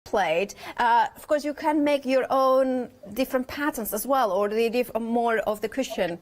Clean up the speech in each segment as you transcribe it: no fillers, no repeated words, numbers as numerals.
plate. Of course, you can make your own different patterns as well, or more of the cushion.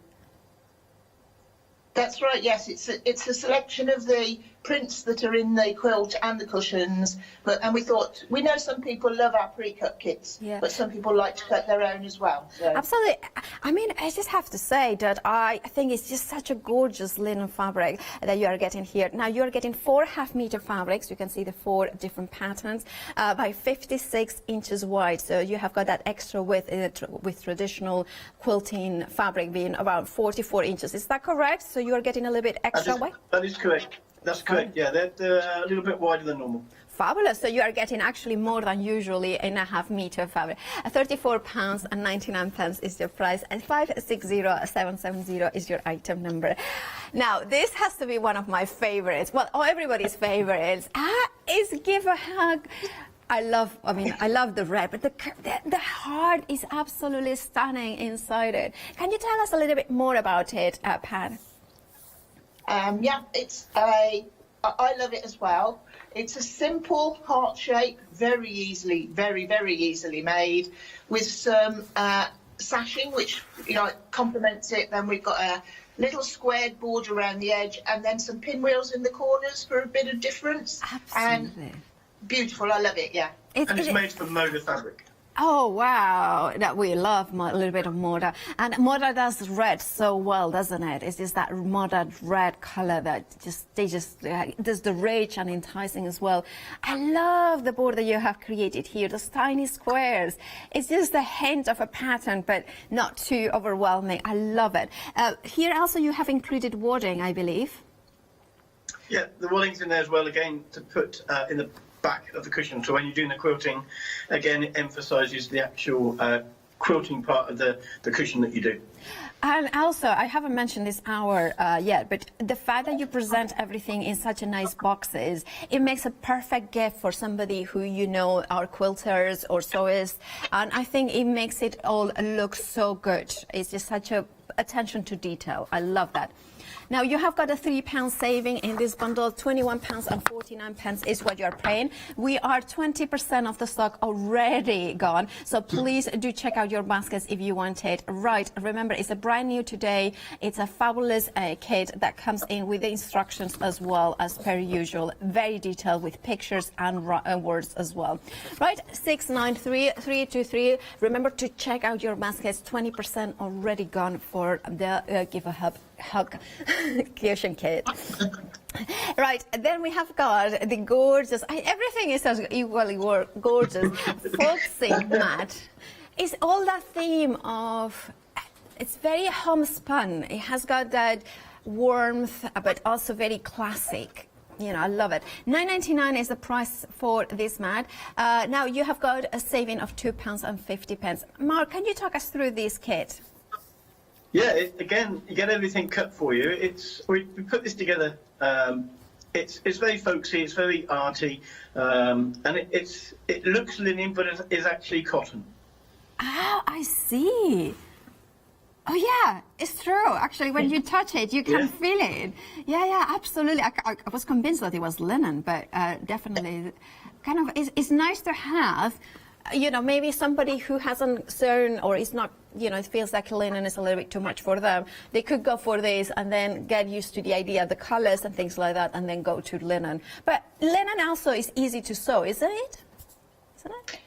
That's right, yes. It's a selection of the prints that are in the quilt and the cushions. And we thought, we know some people love our pre-cut kits, but some people like to cut their own as well. So. Absolutely. I mean, I just have to say that I think it's just such a gorgeous linen fabric that you are getting here. Now, you're getting 4 half-meter fabrics. You can see the 4 different patterns by 56 inches wide. So you have got that extra width with traditional quilting fabric being around 44 inches. Is that correct? So you're getting a little bit extra weight? That is correct. That's correct, yeah. They're a little bit wider than normal. Fabulous. So you are getting actually more than usually in a half-meter fabric. £34 and 99 pence is your price, and 560770 is your item number. Now, this has to be one of my favorites. Well, everybody's favorites. Is Give a Hug. I love the red, but the heart is absolutely stunning inside it. Can you tell us a little bit more about it, Pat? Yeah, I love it as well. It's a simple heart shape, very easily made, with some sashing, which complements it. Then we've got a little squared border around the edge, and then some pinwheels in the corners for a bit of difference. Absolutely. And beautiful, I love it, yeah. And it's made from Moda fabric. Oh, wow. That we love a little bit of Moda. And Moda does red so well, doesn't it? It's just that Moda red color that does the rich and enticing as well. I love the border you have created here, those tiny squares. It's just a hint of a pattern, but not too overwhelming. I love it. Here also you have included wadding, I believe. Yeah, the wadding's in there as well, again, to put in the back of the cushion. So when you're doing the quilting, again, it emphasises the actual quilting part of the cushion that you do. And also, I haven't mentioned this hour yet, but the fact that you present everything in such a nice boxes, it makes a perfect gift for somebody who are quilters or sewists, and I think it makes it all look so good. It's just such a attention to detail. I love that. Now, you have got a £3 saving in this bundle. £21 and 49 pence is what you're paying. We are 20% of the stock already gone, so please do check out your baskets if you want it. Right, remember, it's a brand new today. It's a fabulous kit that comes in with the instructions as well as per usual. Very detailed with pictures and words as well. Right, 693323. Remember to check out your baskets. 20% already gone for the Give a Hug cushion kit. Right, then we have got the gorgeous, everything is equally gorgeous, folksy mat. It's all that theme of, it's very homespun. It has got that warmth, but also very classic. I love it. £9.99 is the price for this mat. Now you have got a saving of £2 and 50 pence. Mark, can you talk us through this kit? Yeah, again, you get everything cut for you. We put this together. It's very folksy, it's very arty, and it looks linen, but it's actually cotton. Oh, I see. Oh yeah, it's true. Actually, when you touch it, you can feel it. Yeah, absolutely. I was convinced that it was linen, but definitely, kind of, it's nice to have. Maybe somebody who hasn't sewn or is not, it feels like linen is a little bit too much for them. They could go for this and then get used to the idea, the colors and things like that, and then go to linen. But linen also is easy to sew, isn't it?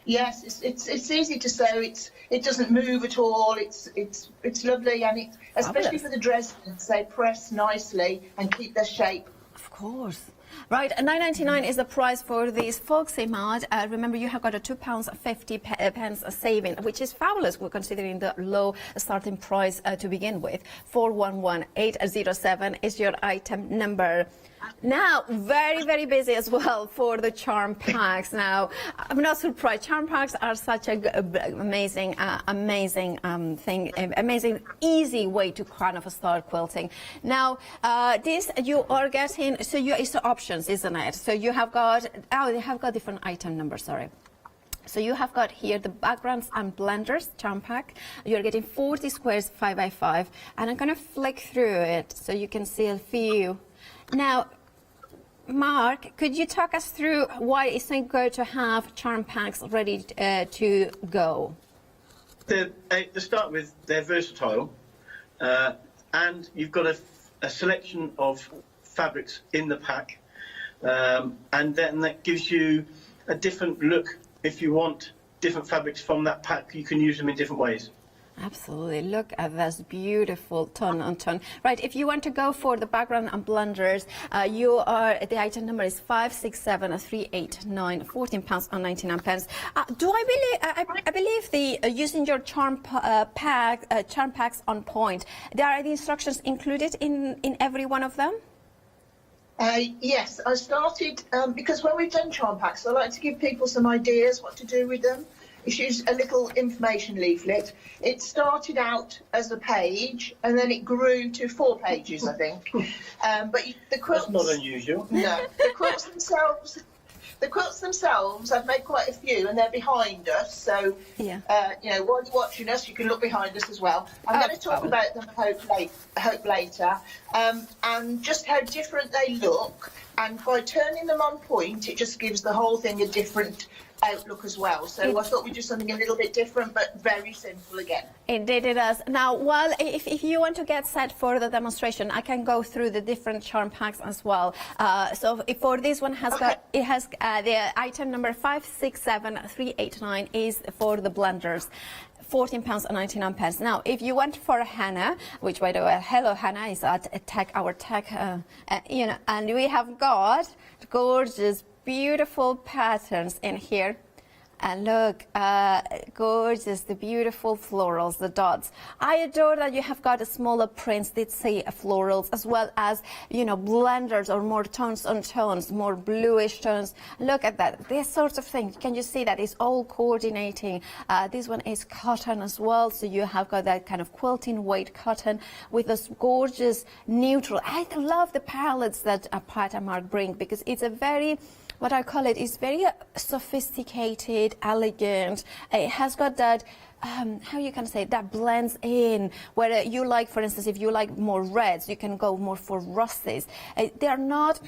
Yes, it's easy to sew. It doesn't move at all. It's lovely, and especially for the dresses, they press nicely and keep their shape. Of course. Right, £9.99 is the price for this folksy mat. Remember, you have got a £2 50 pence saving, which is fabulous. We're considering the low starting price to begin with. 411807 is your item number. Now, very, very busy as well for the charm packs. Now, I'm not surprised. Charm packs are such an amazing thing, amazing, easy way to kind of start quilting. Now, this you are getting, so it's the options, isn't it? So you have got, they have got different item numbers, sorry. So you have got here the backgrounds and blenders charm pack. You're getting 40 squares 5x5, and I'm going to flick through it so you can see a few. Now, Mark, could you talk us through why it's so good to have charm packs ready to go? To start with, they're versatile, and you've got a selection of fabrics in the pack, and then that gives you a different look. If you want different fabrics from that pack, you can use them in different ways. Absolutely. Look at this beautiful ton on ton. Right, if you want to go for the background and blenders, the item number is 567389, £14.99. Do I believe? I believe the using your charm packs on point. There are the instructions included in every one of them. Yes, I started because when we've done charm packs, I like to give people some ideas what to do with them. Issues a little information leaflet. It started out as a page and then it grew to 4 pages, I think. But the quilts, that's not unusual. No, the quilts themselves, I've made quite a few, and they're behind us. So, yeah. You know, while you're watching us, you can look behind us as well. I'm going to talk about them, I hope later, and just how different they look. And by turning them on point, it just gives the whole thing a different outlook as well. So I thought we'd do something a little bit different, but very simple again. Indeed it does. Now, well, if you want to get set for the demonstration, I can go through the different charm packs as well. So for this one, the item number 567389 is for the blenders. £14.99. Now, if you went for a Hannah, which by the way, hello Hannah, is our tech, you know, and we have got gorgeous, beautiful patterns in here. And look, gorgeous, the beautiful florals, the dots. I adore that you have got the smaller prints, did say florals, as well as, you know, blenders or more tones on tones, more bluish tones. Look at that, this sort of thing. Can you see that? It's all coordinating. This one is cotton as well, so you have got that kind of quilting weight cotton with this gorgeous neutral. I love the palettes that Pat and Mark bring, because it's a very, what I call it is very sophisticated, elegant. It has got that, how you can say, that blends in. Where you like, for instance, if you like more reds, you can go more for rusties. They are not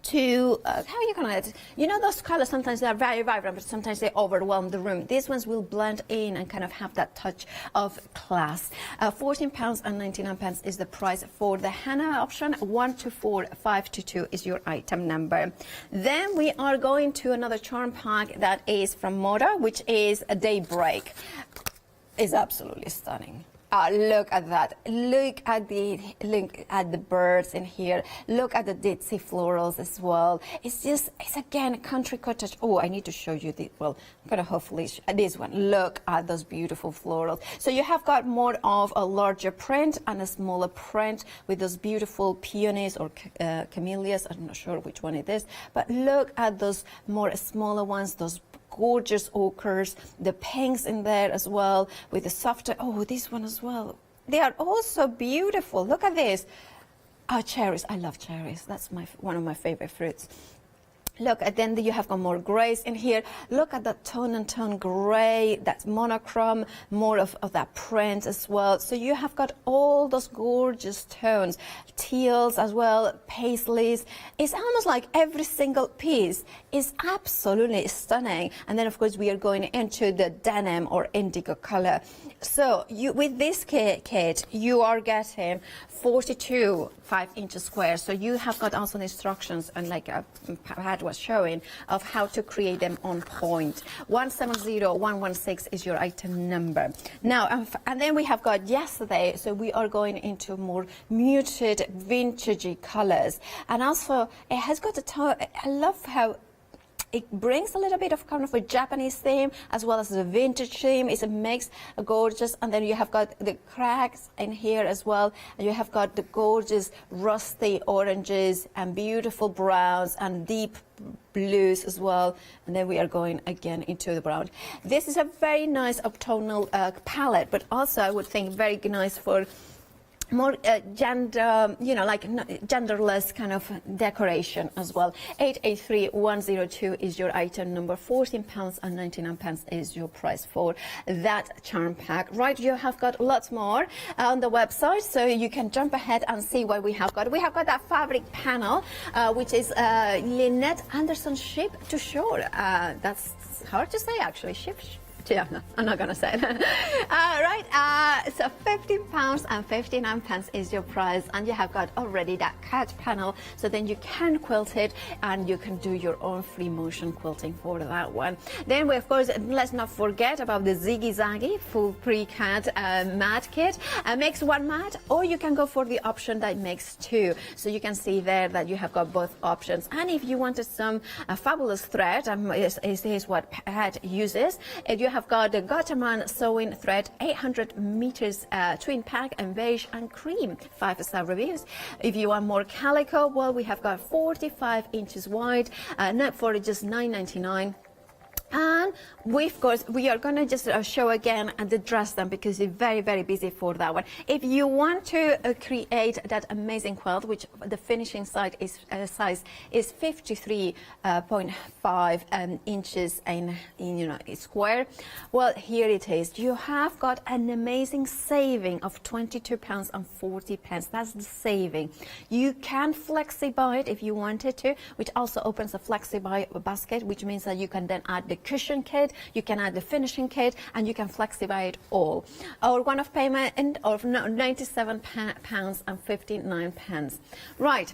too, how you call it? You know, those colors, sometimes they are very vibrant, but sometimes they overwhelm the room. These ones will blend in and kind of have that touch of class. £14.99 is the price for the Hannah option. 1 to 4, 5 to 2 is your item number. Then we are going to another charm pack that is from Moda, which is a Daybreak. It's absolutely stunning. Look at that. Look at the birds in here. Look at the ditzy florals as well. It's again, country cottage. Oh, I need to show you the, well, I'm going to hopefully, this one. Look at those beautiful florals. So you have got more of a larger print and a smaller print with those beautiful peonies or camellias. I'm not sure which one it is. But look at those more smaller ones, those gorgeous ochres, the pinks in there as well, with the softer, oh, this one as well. They are also beautiful. Look at this. Cherries. I love cherries. That's one of my favorite fruits. Look, and then you have got more grays in here. Look at that tone and tone gray, that's monochrome, more of that print as well. So you have got all those gorgeous tones, teals as well, paisleys. It's almost like every single piece is absolutely stunning. And then, of course, we are going into the denim or indigo color. So with this kit, you are getting 42 5-inch squares. So you have got also the instructions, and like Pat was showing, of how to create them on point. 170116 is your item number. Now, and then we have got yesterday, so we are going into more muted, vintagey colors. And also, it has got a tone, I love how it brings a little bit of kind of a Japanese theme as well as the vintage theme. It's a mix, gorgeous. And then you have got the cracks in here as well. And you have got the gorgeous rusty oranges and beautiful browns and deep blues as well. And then we are going again into the brown. This is a very nice uptonal palette, but also I would think very nice for more gender, like genderless kind of decoration as well. 883102 is your item number. £14.99 is your price for that charm pack. Right, you have got lots more on the website, so you can jump ahead and see what we have got. We have got that fabric panel, which is Lynette Anderson Ship to Shore. That's hard to say, actually. Ship. Yeah, no, I'm not gonna say it. Right, so £15.59 is your price, and you have got already that cat panel, so then you can quilt it and you can do your own free motion quilting for that one. Then we, of course, let's not forget about the Ziggy Zaggy full pre-cat mat kit. Makes one mat, or you can go for the option that makes two. So you can see there that you have got both options. And if you wanted some fabulous thread, is what Pat uses, you have got the Gotterman sewing thread, 800 meters twin pack and beige and cream, 5-star reviews. If you want more calico, well, we have got 45 inches wide, not for just $9.99. And we, of course, we are going to just show again the dress them, because it's very, very busy for that one. If you want to create that amazing quilt, which the finishing size is 53.5 inches in square, well, here it is. You have got an amazing saving of £22.40. That's the saving. You can flexi-buy it if you wanted to, which also opens a flexi-buy basket, which means that you can then add the cushion kit, you can add the finishing kit, and you can flexi-buy it all. Or one-off payment of £97.59. Right.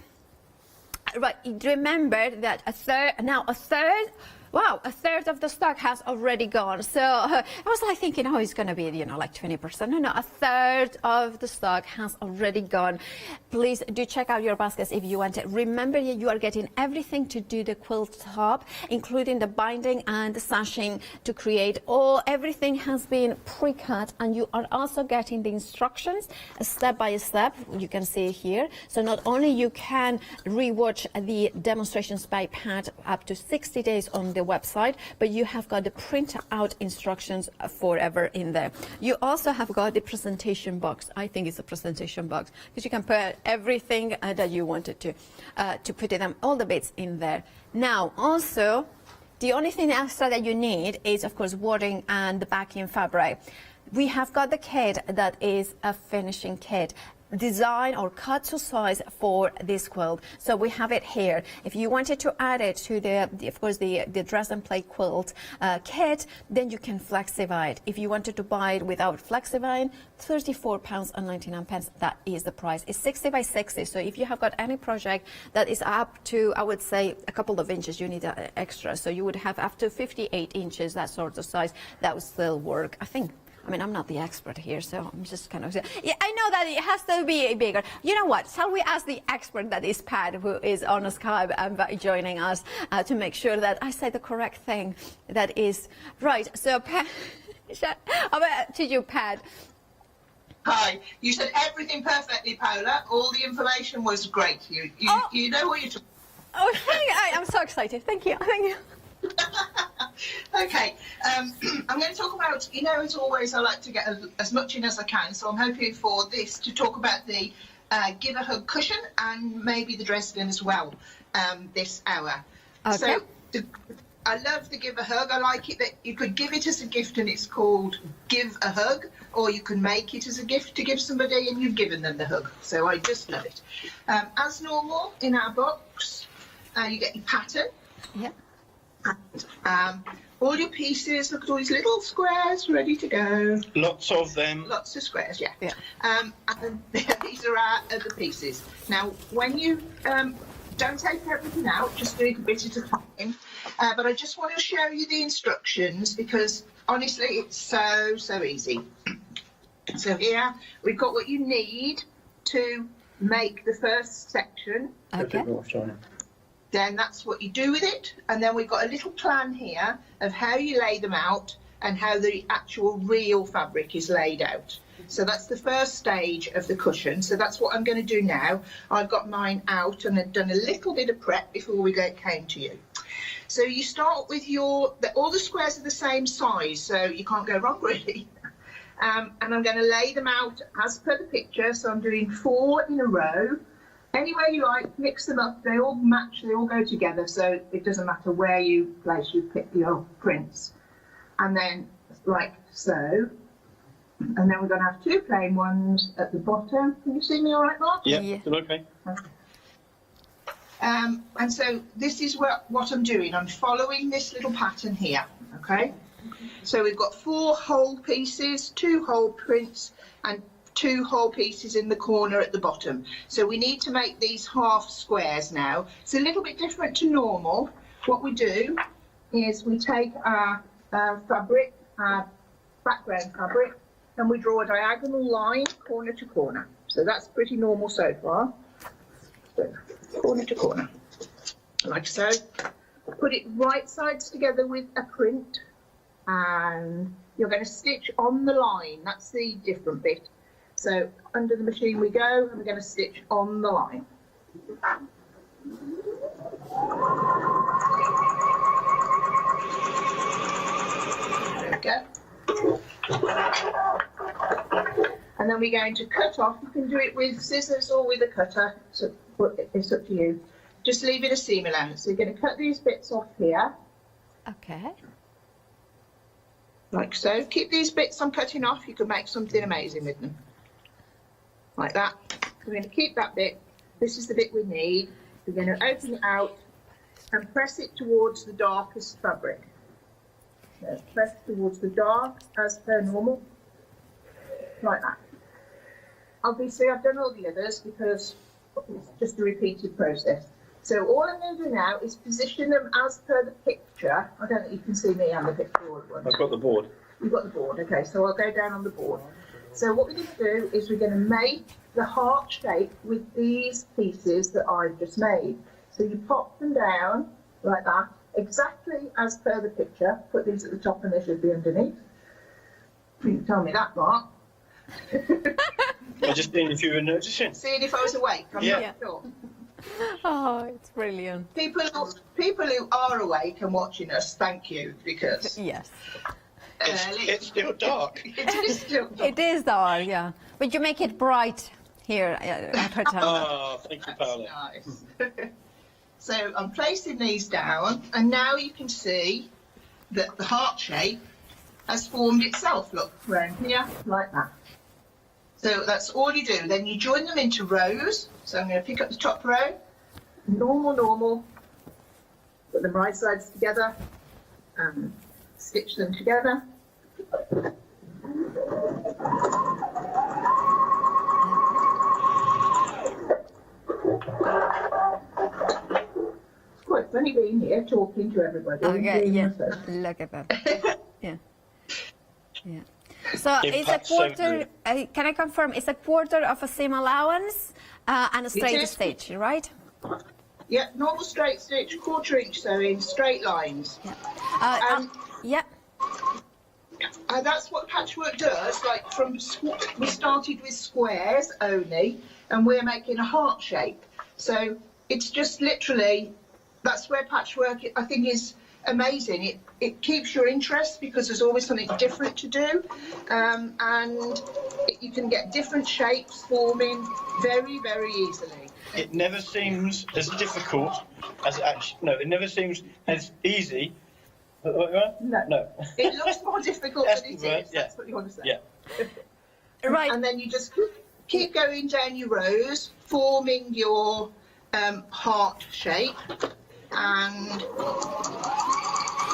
Remember that a third a third of the stock has already gone. So I was like thinking, oh, it's going to be, like 20%. No, a third of the stock has already gone. Please do check out your baskets if you want it. Remember, you are getting everything to do the quilt top, including the binding and the sashing to create everything has been pre-cut, and you are also getting the instructions step by step. You can see here. So not only you can rewatch the demonstrations by Pat up to 60 days on the website, but you have got the print out instructions forever in there. You also have got the presentation box. I think it's a presentation box, because you can put everything that you wanted to put them, all the bits in there. Now, also, the only thing extra that you need is, of course, wadding and the backing fabric. We have got the kit that is a finishing kit, design or cut to size for this quilt. So we have it here. If you wanted to add it to the dress and play quilt kit, then you can flexi-buy it. If you wanted to buy it without flexi-buying, £34.99. That is the price. It's 60 by 60. So if you have got any project that is up to, I would say, a couple of inches, you need extra. So you would have up to 58 inches, that sort of size. That would still work, I think. I mean, I'm not the expert here, so I'm just kind of... Yeah, I know that it has to be bigger. You know what? Shall we ask the expert that is Pat, who is on Skype and joining us, to make sure that I say the correct thing? That is right. So, Pat, to you, Pat. Hi. You said everything perfectly, Paola. All the information was great. You know what you're talking about. Oh, I'm so excited. Thank you. Thank you. Okay, I'm going to talk about, as always, I like to get as much in as I can, so I'm hoping for this to talk about the Give a Hug cushion and maybe the Dresden as well this hour. Okay. So I love the Give a Hug. I like it that you could give it as a gift and it's called Give a Hug, or you can make it as a gift to give somebody and you've given them the hug. So I just love it. As normal, in our box, you get your pattern. Yeah. All your pieces, look at all these little squares ready to go. Lots of them. Lots of squares, yeah. And these are our other pieces. Now, when you don't take everything out, just do it a bit at a time. But I just want to show you the instructions because, honestly, it's so easy. So here, we've got what you need to make the first section. Okay. Then that's what you do with it, and then we've got a little plan here of how you lay them out and how the actual real fabric is laid out. So that's the first stage of the cushion. So that's what I'm going to do now. I've got mine out and I've done a little bit of prep before we came to you. So you start with all the squares are the same size, so you can't go wrong really. And I'm going to lay them out as per the picture. So I'm doing 4 in a row. Any way you like, mix them up. They all match, they all go together. So it doesn't matter where you place your prints. And then like so. And then we're going to have 2 plain ones at the bottom. Can you see me all right, Mark? Yeah, Yeah. okay. And so this is what I'm doing. I'm following this little pattern here, okay? So we've got 4 whole pieces, 2 whole prints, and 2 whole pieces in the corner at the bottom. So we need to make these half squares now. It's a little bit different to normal. What we do is we take our fabric, our background fabric, and we draw a diagonal line corner to corner. So that's pretty normal so far. So corner to corner, like so. Put it right sides together with a print, and you're going to stitch on the line. That's the different bit. So under the machine we go, and we're going to stitch on the line. There we go. And then we're going to cut off. You can do it with scissors or with a cutter. So it's up to you. Just leave it a seam allowance. So you're going to cut these bits off here. Okay. Like so. Keep these bits on cutting off. You can make something amazing with them. Like that. We're going to keep that bit. This is the bit we need. We're going to open it out and press it towards the darkest fabric. So press towards the dark as per normal. Like that. Obviously, I've done all the others because it's just a repeated process. So all I'm going to do now is position them as per the picture. I don't think you can see me on the picture all at once. I've got the board. You've got the board, okay, so I'll go down on the board. So what we're going to do is we're going to make the heart shape with these pieces that I've just made. So you pop them down like that, exactly as per the picture. Put these at the top and they should be underneath. You can tell me that, Mark. I just seeing if you were noticing. Seeing if I was awake, I'm not sure. Oh, it's brilliant. People who are awake and watching us, thank you, because Yes. It's still dark. it is still dark. It is dark, yeah. But you make it bright here at Hochanda. Oh, thank you, Paula. Nice. So I'm placing these down, and now you can see that the heart shape has formed itself. Look, around here, like that. So that's all you do. Then you join them into rows. So I'm going to pick up the top row, normal, put them right sides together, and stitch them together. It's quite funny being here talking to everybody. Okay, doing yeah. myself. Look at that. Yeah. Yeah. So It it's a packs so quarter, can I confirm, it's a quarter of a seam allowance and a straight is. stitch, right? Yeah, normal straight stitch, 1/4 inch sewing, straight lines. Yeah. Yeah. And that's what patchwork does. Like we started with squares only, and we're making a heart shape. So it's just literally, that's where patchwork, I think, is amazing. It keeps your interest because there's always something different to do, and you can get different shapes forming very, very easily. It never seems as difficult as it actually. No, it never seems as easy. No. It looks more difficult than it is. Yeah. That's what you want to say. Yeah. Right. And then you just keep going down your rows, forming your heart shape. And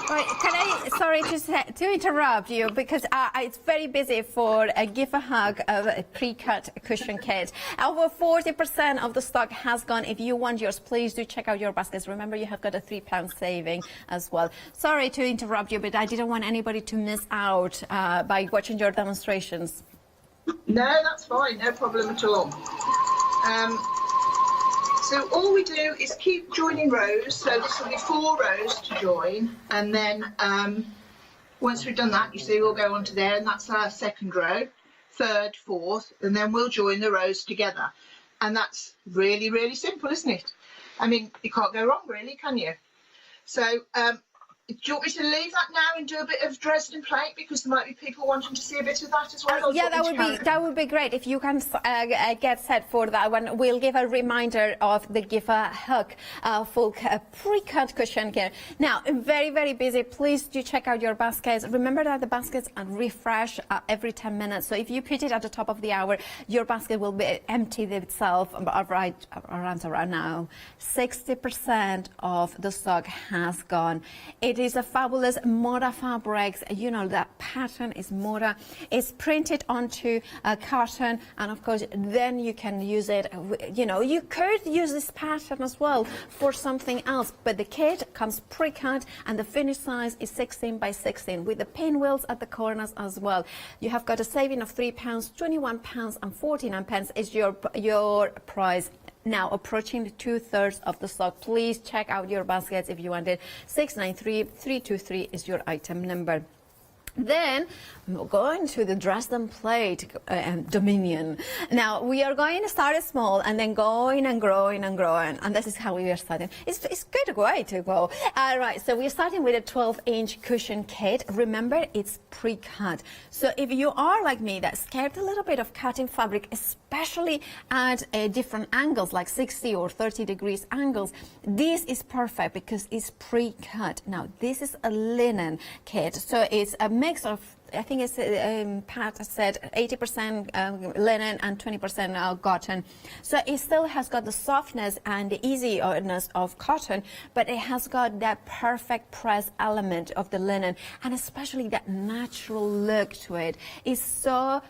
Right, can I, sorry to interrupt you, because it's very busy for a Give a Hug of a pre-cut cushion kit. Over 40% of the stock has gone. If you want yours, please do check out your baskets. Remember, you have got a £3 saving as well. Sorry to interrupt you, but I didn't want anybody to miss out by watching your demonstrations. no, that's fine, no problem at all. So all we do is keep joining rows. So this will be 4 rows to join, and then once we've done that, you see we'll go on to there, and that's our second row, third, fourth, and then we'll join the rows together. And that's really, really simple, isn't it? I mean, you can't go wrong, really, can you? So Do you want me to leave that now and do a bit of Dresden plate, because there might be people wanting to see a bit of that as well? Or do you Yeah, want me to carry on? that would be great if you can get set for that one. We'll give a reminder of the giver hook full pre-cut cushion here. Now, very, very busy. Please do check out your baskets. Remember that the baskets are refresh every 10 minutes. So if you put it at the top of the hour, your basket will be emptied itself right around now. 60% of the stock has gone. It is a fabulous Moda fabrics. You know, that pattern is Moda. It's printed onto cotton, and of course, then you can use it. You know, you could use this pattern as well for something else, but the kit comes pre-cut, and the finished size is 16 by 16 with the pinwheels at the corners as well. You have got a saving of £3, £21 and 49 pence is your price. Now approaching the 2/3 of the stock. Please check out your baskets if you want it. 693323 is your item number. Then going to the Dresden plate dominion. Now we are going to start small and then going and growing and growing, and this is how we are starting. It's good way to go. All right, so we're starting with a 12-inch cushion kit. Remember, it's pre-cut. So if you are like me that's scared a little bit of cutting fabric, especially at different angles like 60 or 30 degrees angles, this is perfect because it's pre-cut. Now this is a linen kit, so it's a mix of, I think it's Pat said 80% linen and 20% cotton. So it still has got the softness and the easiness of cotton, but it has got that perfect press element of the linen, and especially that natural look to it. It's so,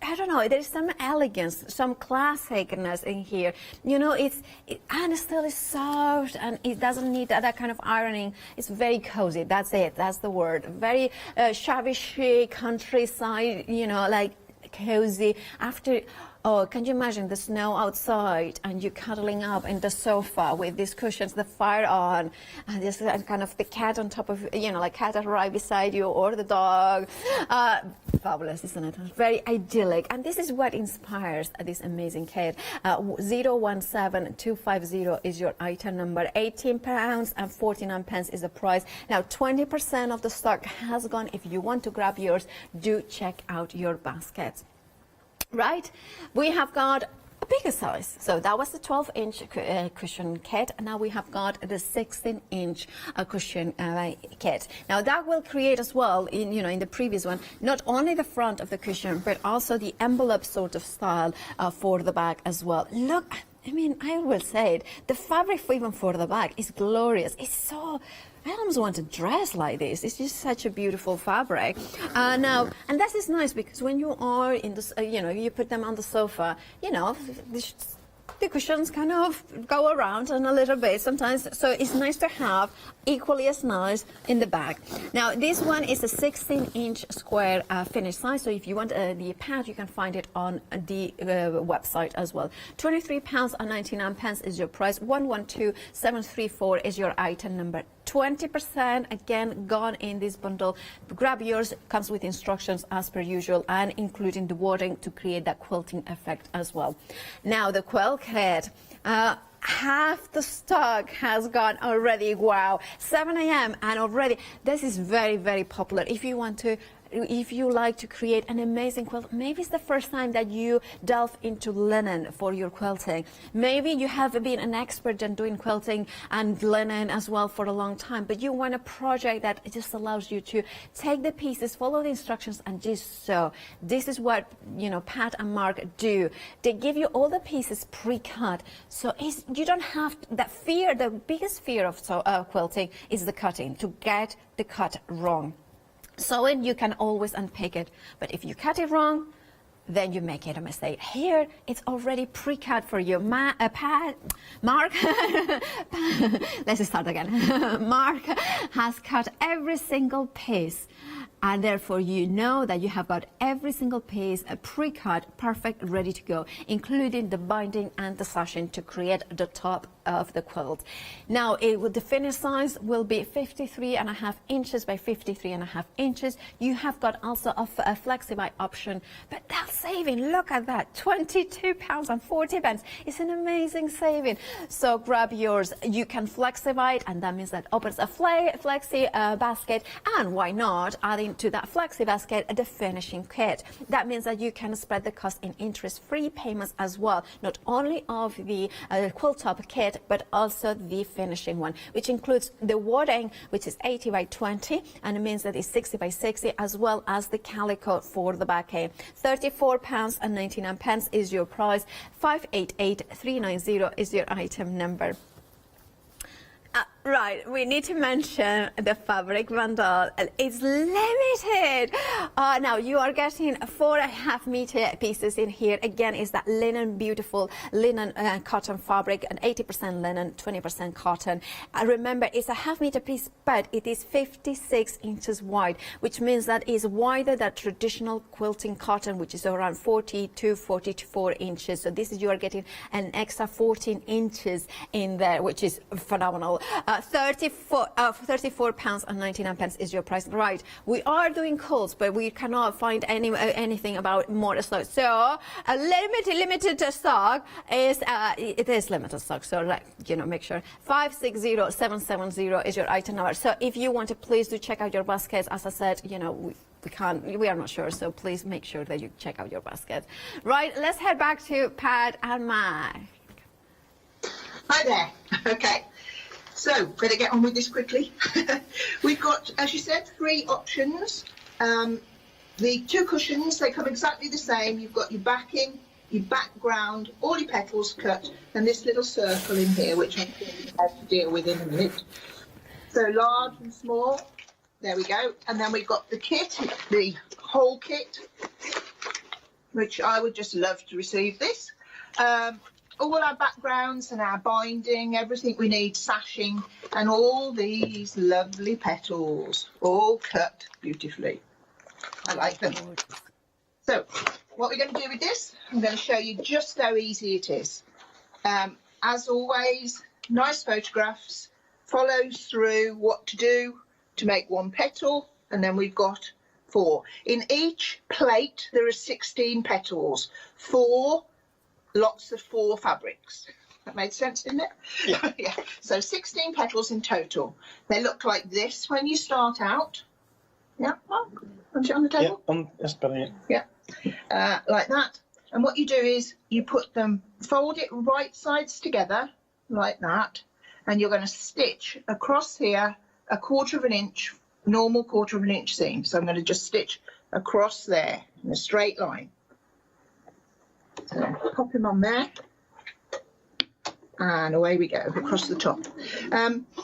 I don't know, there's some elegance, some classicness in here. You know, and it still is soft, and it doesn't need that kind of ironing. It's very cozy. That's it. That's the word. Very shabby chic, countryside, you know, like cozy. After, oh, can you imagine the snow outside and you cuddling up in the sofa with these cushions, the fire on, and there's kind of the cat on top of, you know, like cat right beside you, or the dog. Fabulous, isn't it? Very idyllic. And this is what inspires this amazing kit. 017250 is your item number. £18 and 49 pence is the price. Now 20% of the stock has gone. If you want to grab yours, do check out your baskets. Right, we have got a bigger size. So that was the 12-inch cushion kit. Now we have got the 16-inch cushion kit. Now that will create as well, in the previous one, not only the front of the cushion, but also the envelope sort of style for the back as well. Look, I mean, I will say it, the fabric even for the back is glorious. It's so, I almost want to dress like this. It's just such a beautiful fabric. Now, and that is nice because when you are in this, you put them on the sofa, the cushions kind of go around and a little bit sometimes. So it's nice to have equally as nice in the back. Now, this one is a 16-inch square finished size. So if you want the pad, you can find it on the website as well. £23 and 99 pence is your price. 112734 is your item number. 20% again gone in this bundle. Grab yours, comes with instructions as per usual, and including the wording to create that quilting effect as well. Now the quilt kit, half the stock has gone already. Wow, 7 a.m. and already this is very, very popular. If you like to create an amazing quilt, maybe it's the first time that you delve into linen for your quilting. Maybe you have been an expert in doing quilting and linen as well for a long time, but you want a project that just allows you to take the pieces, follow the instructions, and just sew. This is what Pat and Mark do. They give you all the pieces pre-cut, so you don't have that fear. The biggest fear of quilting is the cutting, to get the cut wrong. Sewing, you can always unpick it, but if you cut it wrong, then you make it a mistake. Here, it's already pre-cut for you. Mark, let's start again. Mark has cut every single piece, and therefore you know that you have got every single piece pre-cut, perfect, ready to go, including the binding and the sashing to create the top of the quilt. Now, the finished size will be 53.5 inches by 53.5 inches. You have got also a flexi-buy option, but that's saving, look at that, £22.40. It's an amazing saving. So grab yours. You can flexivite, and that means that opens a flexi basket, and why not adding to that flexi basket the finishing kit. That means that you can spread the cost in interest-free payments as well, not only of the quilt top kit, but also the finishing one, which includes the wadding, which is 80 by 20, and it means that it's 60 by 60, as well as the calico for the backing. £34.99 is your price. 588390 is your item number. Right, we need to mention the fabric bundle. It's limited. Now you are getting 4.5 meter pieces in here. Again, is that linen, beautiful linen cotton fabric, and 80% linen, 20% cotton. Remember, it's a half meter piece, but it is 56 inches wide, which means that it's wider than traditional quilting cotton, which is around 44 inches. So this is, you are getting an extra 14 inches in there, which is phenomenal. £34.99 is your price. Right, we are doing calls, but we cannot find anything about more stock. So a limited stock is it is limited stock. So make sure 560770 is your item number. So if you want to, please do check out your baskets. As I said, we are not sure. So please make sure that you check out your basket. Right, let's head back to Pat and Mike. Hi there. Okay. So, better get on with this quickly. We've got, as you said, 3 options. The 2 cushions, they come exactly the same. You've got your backing, your background, all your petals cut, and this little circle in here, which I'm going to have to deal with in a minute. So large and small, there we go. And then we've got the kit, the whole kit, which I would just love to receive this. All our backgrounds and our binding, everything we need, sashing, and all these lovely petals, all cut beautifully. I like them. So, what we're going to do with this, I'm going to show you just how easy it is. As always, nice photographs, follows through what to do to make 1 petal, and then we've got 4. In each plate, there are 16 petals, 4 lots of 4 fabrics. That made sense, didn't it? Yeah. Yeah. So 16 petals in total. They look like this when you start out. Yeah, Mark? Want it on the table? Yeah, that's brilliant. Yeah. Like that. And what you do is you put them, fold it right sides together, like that, and you're going to stitch across here a 1/4 inch, normal 1/4 inch seam. So I'm going to just stitch across there in a straight line. So pop him on there, and away we go across the top.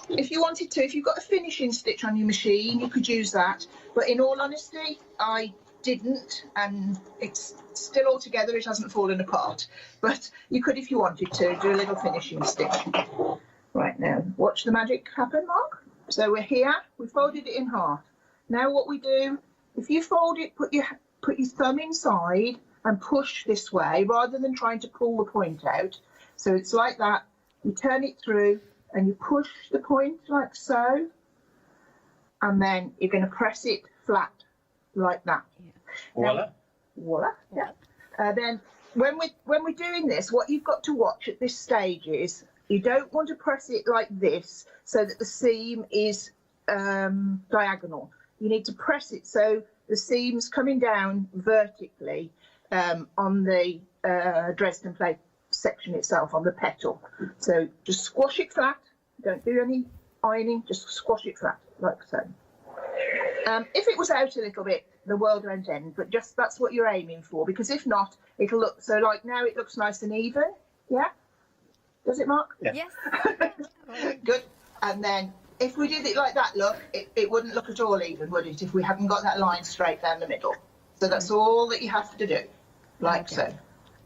If you wanted to, if you've got a finishing stitch on your machine, you could use that, but in all honesty I didn't, and it's still all together, it hasn't fallen apart, but you could, if you wanted to, do a little finishing stitch. Right, now watch the magic happen, Mark. So we're here, we folded it in half. Now what we do, if you fold it, put your thumb inside and push this way rather than trying to pull the point out. So it's like that. You turn it through and you push the point like so, and then you're going to press it flat like that. Yeah. Voila. Now, voila. Yeah. Then when we're doing this, what you've got to watch at this stage is you don't want to press it like this so that the seam is diagonal. You need to press it so the seam's coming down vertically on the Dresden plate section itself, on the petal. So just squash it flat, don't do any ironing, just squash it flat like so. If it was out a little bit, the world won't end, but just that's what you're aiming for, because if not, it'll look, so like now it looks nice and even. Yeah, does it, Mark? Yeah. Yes. Good. And then if we did it like that, look, it wouldn't look at all even, would it, if we hadn't got that line straight down the middle. So that's all that you have to do, like so.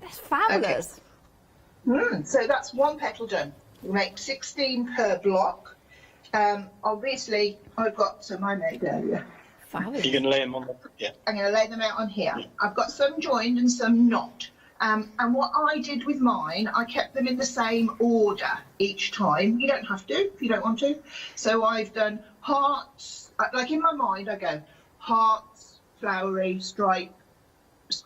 That's fabulous. Okay. So that's 1 petal done. We make 16 per block. Obviously, I've got some I made earlier. Fabulous. You can lay them on the, yeah. I'm going to lay them out on here. I've got some joined and some not. And what I did with mine, I kept them in the same order each time. You don't have to if you don't want to. So I've done hearts, like in my mind I go hearts, flowery, stripe,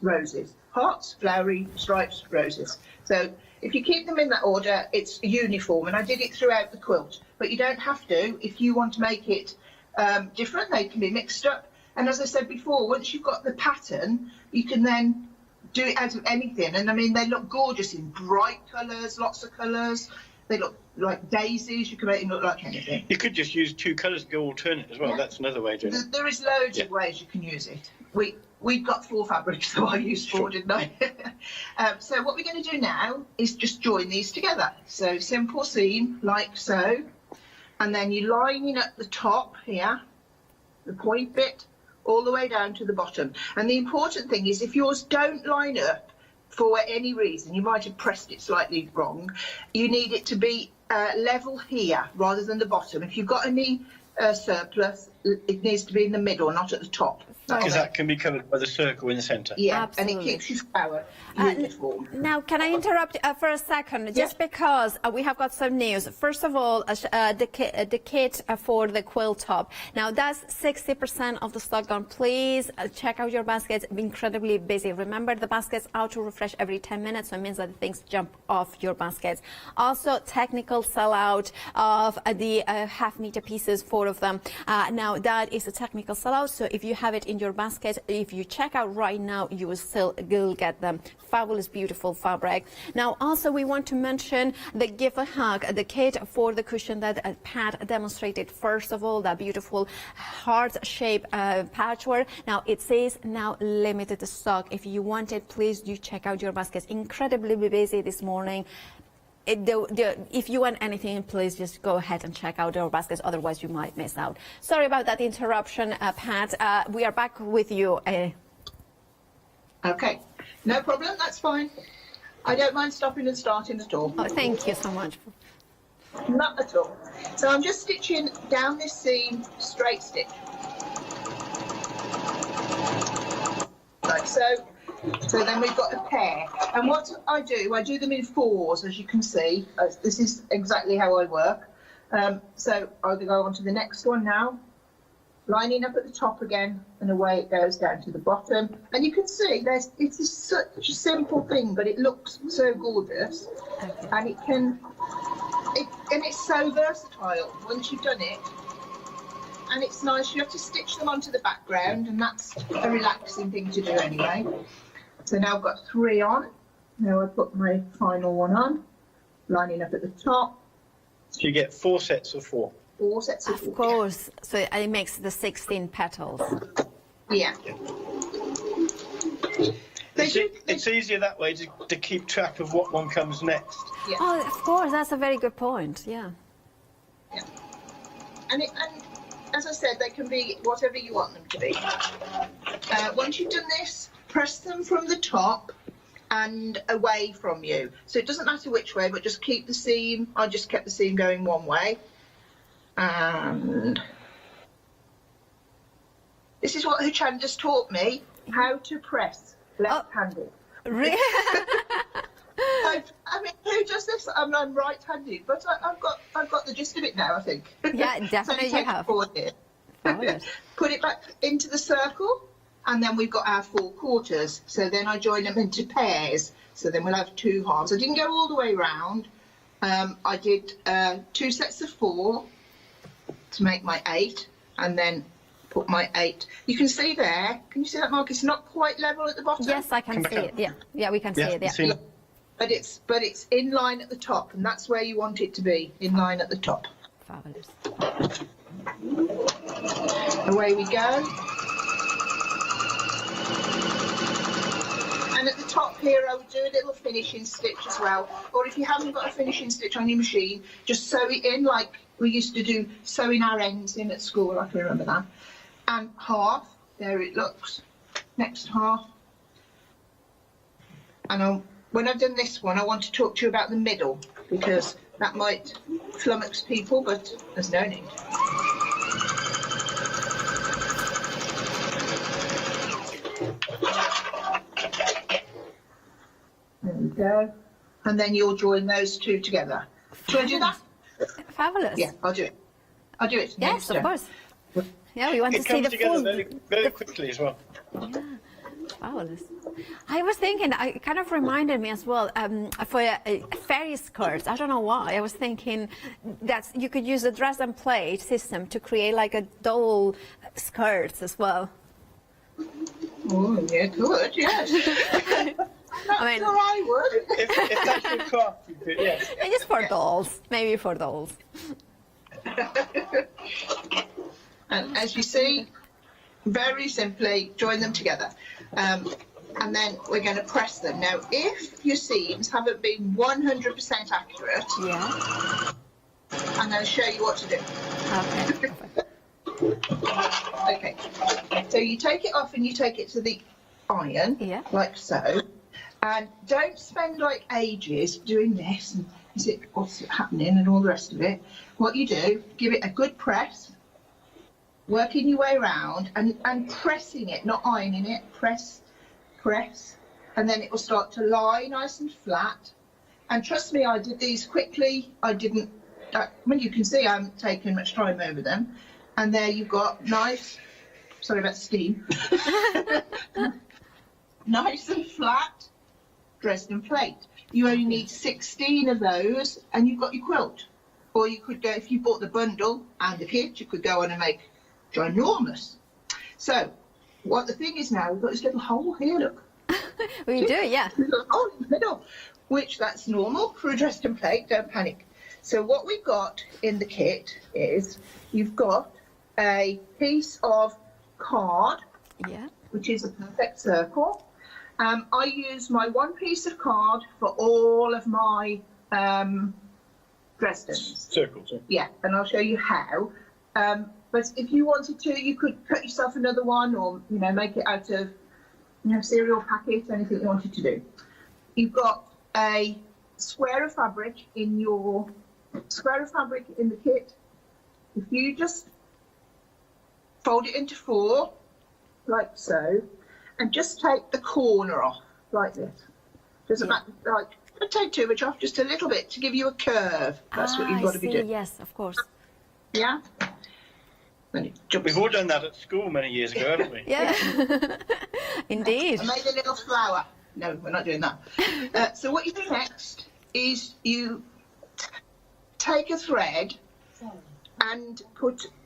roses. hearts, flowery, stripes, roses. So if you keep them in that order, it's uniform, and I did it throughout the quilt. But you don't have to. If you want to make it different, they can be mixed up. And as I said before, once you've got the pattern, you can then do it out of anything. And I mean, they look gorgeous in bright colours, lots of colours. They look like daisies. You can make them look like anything. You could just use 2 colours to go alternate as well. Yeah. That's another way of doing it. There is loads of ways you can use it. We've got 4 fabrics, so I used 4, didn't I? So what we're going to do now is just join these together. So simple seam, like so. And then you're lining up the top here, the point bit, all the way down to the bottom. And the important thing is if yours don't line up, for any reason, you might have pressed it slightly wrong, you need it to be level here rather than the bottom. If you've got any surplus, it needs to be in the middle, not at the top. Because that can be covered by the circle in the centre. Yeah, absolutely. and it keeps your flower uniform. Now, can I interrupt for a second? Just because we have got some news. First of all, the kit for the quilt top. Now, that's 60% of the stock gone. Please check out your baskets. Incredibly busy. Remember, the baskets auto refresh every 10 minutes, so it means that things jump off your baskets. Also, technical sellout of the half-meter pieces, 4 of them. Now, that is a technical sellout, so if you have it in your basket, if you check out right now, you will still get them. Fabulous, beautiful fabric. Now, also, we want to mention the Give a Hug, the kit for the cushion that Pat demonstrated. First of all, that beautiful heart-shaped patchwork. Now, it says now limited stock. If you want it, please do check out your baskets. Incredibly busy this morning. If you want anything, please just go ahead and check out our baskets. Otherwise, you might miss out. Sorry about that interruption, Pat. We are back with you. Okay, no problem. That's fine. I don't mind stopping and starting at all. Oh, thank you so much. Not at all. So I'm just stitching down this seam, straight stitch. Like so. So then we've got a pair. And what I do them in 4s, as you can see. This is exactly how I work. So I'll go on to the next one now. Lining up at the top again, and away it goes down to the bottom. And you can see it's such a simple thing, but it looks so gorgeous. Okay. And it's so versatile once you've done it. And it's nice. You have to stitch them onto the background, and that's a relaxing thing to do anyway. So now I've got 3 on. Now I put my final one on, lining up at the top. So you get 4 sets of 4. 4 sets of 4. Of course. So it makes the 16 petals. Yeah. It's easier that way to keep track of what one comes next. Yeah. Oh, of course. That's a very good point. Yeah. Yeah. And as I said, they can be whatever you want them to be. Once you've done this, press them from the top and away from you. So it doesn't matter which way, but just keep the seam. I just kept the seam going one way. And this is what Hochanda just taught me, how to press left-handed. Oh, really? I mean, who does this? I'm right-handed, but I've got the gist of it now, I think. Yeah, definitely So you have. Here. Put it back into the circle, and then we've got our 4 quarters. So then I join them into pairs. So then we'll have 2 halves. I didn't go all the way round. I did 2 sets of 4 to make my 8, and then put my 8. You can see there. Can you see that, Mark? It's not quite level at the bottom. Yes, I can see it. Yeah, we can see it. Yeah. But it's in line at the top, and that's where you want it to be, in line at the top. Fabulous. Away we go. And at the top here, I would do a little finishing stitch as well. Or if you haven't got a finishing stitch on your machine, just sew it in like we used to do, sewing our ends in at school. I can remember that. And half, there it looks. Next half. And when I've done this one, I want to talk to you about the middle, because that might flummox people, but there's no need. There we go. And then you'll join those 2 together. Shall I do that? Fabulous. Yeah, I'll do it. I'll do it. Yes, of course. Yeah, we want to It see comes the together full. very, very quickly as well. Yeah, fabulous. I was thinking, it kind of reminded me as well, for fairy skirts. I don't know why. I was thinking that you could use a dress and plate system to create like a doll skirts as well. Oh, yeah, good, yes. I mean, Sure I would. If that's your craft, you could, yes. just for dolls, maybe for dolls. And as you see, very simply join them together. And then we're going to press them. Now, if your seams haven't been 100% accurate, Yeah. I'm going to show you what to do. Okay. Okay, so you take it off and you take it to the iron, Yeah. like so. And don't spend like ages doing this and what's happening and all the rest of it. What you do, give it a good press, working your way around and pressing it, not ironing it, press, and then it will start to lie nice and flat. And trust me, I did these quickly. I didn't, well, you can see I haven't taken much time over them. And there you've got nice, sorry about steam, nice and flat Dresden plate. You only need 16 of those and you've got your quilt. Or you could go, if you bought the bundle and the kit, you could go on and make ginormous. So what the thing is now, we've got this little hole here, look. We do, yeah. Little hole in the middle, which that's normal for a Dresden plate, don't panic. So what we've got in the kit is you've got a piece of card, Yeah. which is a perfect circle. I use my one piece of card for all of my Dresdens. Circles. Yeah, and I'll show you how. But if you wanted to, you could cut yourself another one, or make it out of cereal packet, anything you wanted to do. You've got a square of fabric in the kit. If you just fold it into 4, like so, and just take the corner off, like this. Doesn't matter, like, don't take too much off, just a little bit to give you a curve. That's what you've got to be doing. Yes, of course. Yeah? Then it jumps. We've all done that at school many years ago, haven't we? Yeah. Indeed. I made a little flower. No, we're not doing that. So what you do next is you take a thread and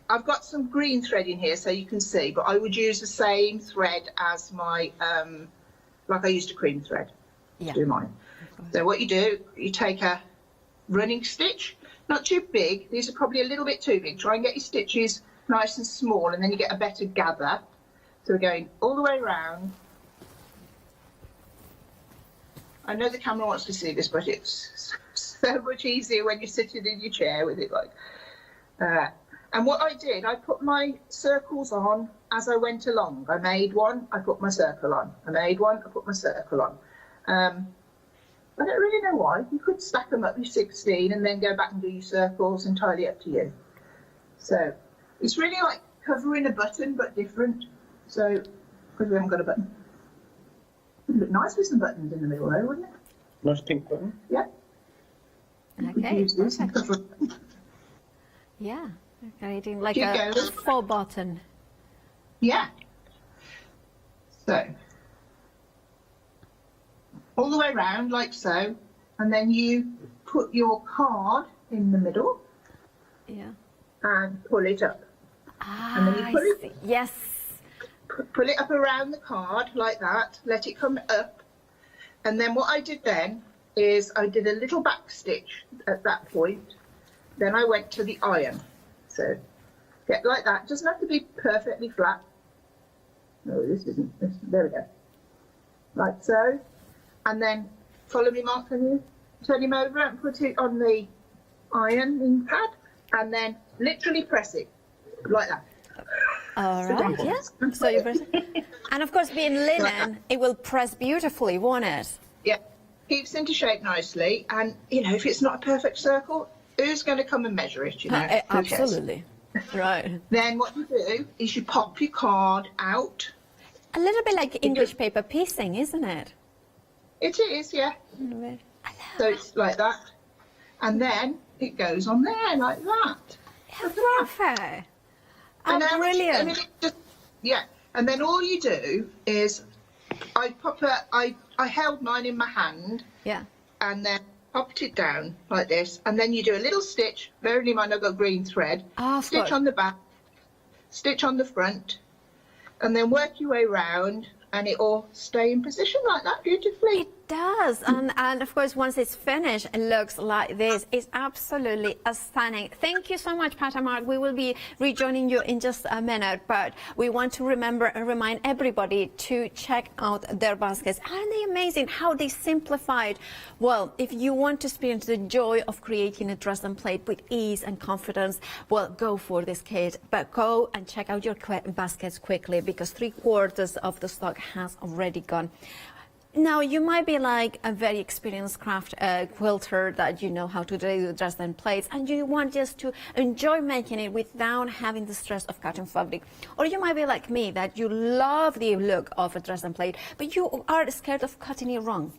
I've got some green thread in here so you can see, but I would use the same thread as my, like I used a cream thread to do mine. So what you do, you take a running stitch, not too big, these are probably a little bit too big. Try and get your stitches nice and small and then you get a better gather. So we're going all the way around. I know the camera wants to see this, but it's so much easier when you're sitting in your chair with it like. And what I did, I put my circles on as I went along. I made one, I put my circle on. I made one, I put my circle on. I don't really know why. You could stack them up, your 16, and then go back and do your circles, entirely up to you. So it's really like covering a button, but different. So, because we haven't got a button. It would look nice with some buttons in the middle though, wouldn't it? Nice pink button. Yeah. Okay. Use this and cover it. Yeah. Creating like Keep a going. 4 button. Yeah. So, all the way around like so, and then you put your card in the middle Yeah. and pull it up. Ah, And then you I put it- see. Yes. Pull it up around the card like that, let it come up. And then what I did then is I did a little back stitch at that point. Then I went to the iron. So get like that. It doesn't have to be perfectly flat. No, this isn't. There we go. Like so. And then follow me, Mark, can you turn him over and put it on the ironing pad and then literally press it like that. All right. Yeah. So you press it. And of course, being linen, it will press beautifully, won't it? Yeah, keeps into shape nicely. And, if it's not a perfect circle, who's going to come and measure it, Who cares? Absolutely. Right. Then what you do is you pop your card out. A little bit like English paper piecing, isn't it? It is, yeah. So it's like that. And then it goes on there like that. Perfect. Oh, And then brilliant. yeah. And then all you do is I held mine in my hand. Yeah. And then popped it down like this, and then you do a little stitch. Bearing in mind I've got green thread. Stitch on the back, stitch on the front, and then work your way round, and it will stay in position like that beautifully. It does, and of course once it's finished it looks like this. It's absolutely stunning. Thank you so much, Pat and Mark. We will be rejoining you in just a minute, but we want to remember and remind everybody to check out their baskets. Aren't they amazing how they simplified? Well, if you want to experience the joy of creating a dress and plate with ease and confidence, well, go for this kit, but go and check out your baskets quickly, because 3/4 of the stock has already gone. Now, you might be like a very experienced craft quilter that you know how to do the dress and plates, and you want just to enjoy making it without having the stress of cutting fabric. Or you might be like me, that you love the look of a dress and plate, but you are scared of cutting it wrong.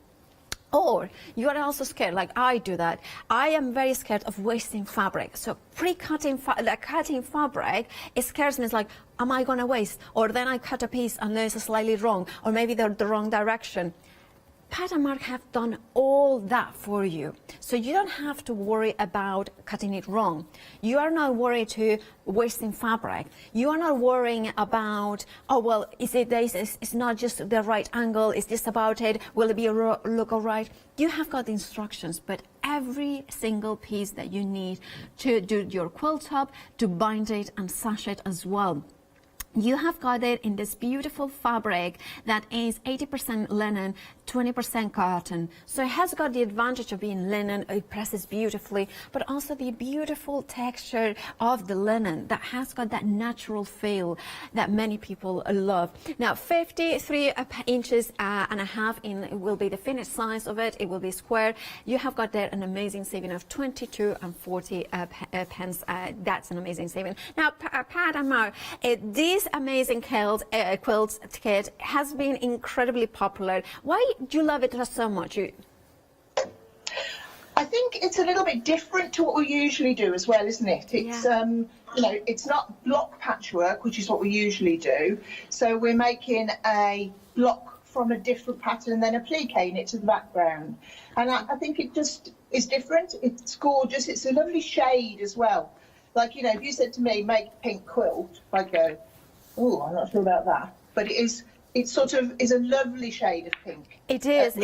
Or you are also scared, like I do that. I am very scared of wasting fabric. So pre-cutting cutting fabric, it scares me. It's like, am I going to waste? Or then I cut a piece and it's slightly wrong, or maybe they're the wrong direction. Pat and Mark have done all that for you, so you don't have to worry about cutting it wrong. You are not worried to wasting fabric. You are not worrying about, oh well, is it this? It's not just the right angle. It's just about it. Will it be look all right? You have got the instructions, but every single piece that you need to do your quilt top, to bind it and sash it as well. You have got it in this beautiful fabric that is 80% linen, 20% cotton. So it has got the advantage of being linen, it presses beautifully, but also the beautiful texture of the linen that has got that natural feel that many people love. Now, 53 inches and a half in will be the finished size of it. It will be square. You have got there an amazing saving of 22 and 40 pence. That's an amazing saving. Now, Pat and Mark, this amazing quilt kit has been incredibly popular. Why do you love it so much? I think it's a little bit different to what we usually do as well, isn't it? It's you know, it's not block patchwork, which is what we usually do. So we're making a block from a different pattern and then appliquing it to the background. And I think it just is different. It's gorgeous. It's a lovely shade as well. Like, you know, if you said to me, make a pink quilt, I'd go, oh, I'm not sure about that. But it sort of is a lovely shade of pink. It is.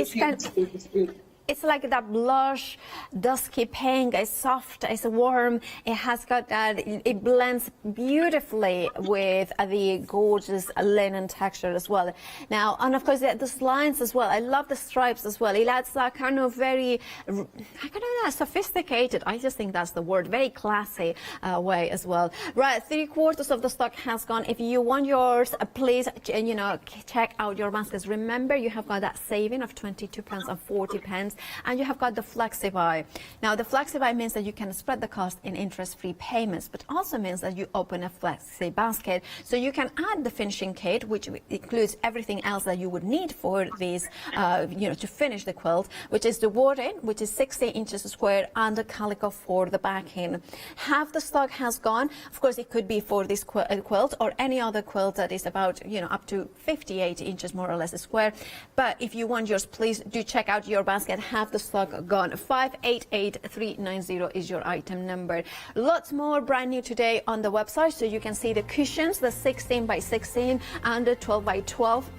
It's like that blush, dusky pink. It's soft, it's warm. It has got that, it blends beautifully with the gorgeous linen texture as well. Now, and of course, the lines as well. I love the stripes as well. It adds that kind of very, I don't know, sophisticated, I just think that's the word, very classy way as well. Right, 3/4 of the stock has gone. If you want yours, please, you know, check out your baskets. Remember, you have got that saving of 22 pence and 40 pence. And you have got the FlexiBuy. Now, the FlexiBuy means that you can spread the cost in interest-free payments, but also means that you open a Flexi basket. So you can add the finishing kit, which includes everything else that you would need for these, you know, to finish the quilt, which is the wording, which is 60 inches square, and the calico for the backing. Half the stock has gone. Of course, it could be for this quilt or any other quilt that is about, you know, up to 58 inches more or less square. But if you want yours, please do check out your basket. Have the stock gone. 588390 is your item number. Lots more brand new today on the website, so you can see the cushions, the 16 by 16 and the 12 by 12.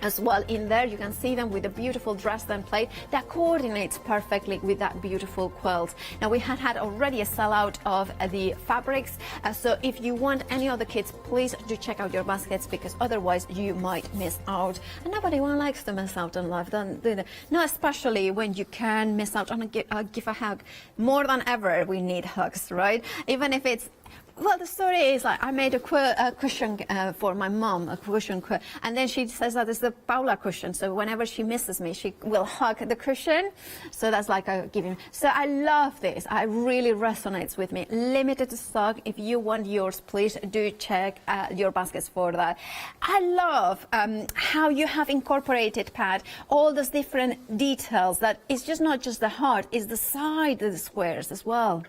As well in there, you can see them with a beautiful dress and plate that coordinates perfectly with that beautiful quilt. Now, we had already a sellout of the fabrics, so if you want any other kits, please do check out your baskets, because otherwise you might miss out. And nobody likes to miss out on life, do they? No, especially when you can miss out on give a hug. More than ever, we need hugs, right? Even if it's, well, the story is like I made a cushion for my mom, a cushion, and then she says that it's the Paula cushion. So whenever she misses me, she will hug the cushion. So that's like a giving. So I love this. It really resonates with me. Limited stock. If you want yours, please do check your baskets for that. I love how you have incorporated, Pat, all those different details. That it's just not just the heart, it's the side of the squares as well.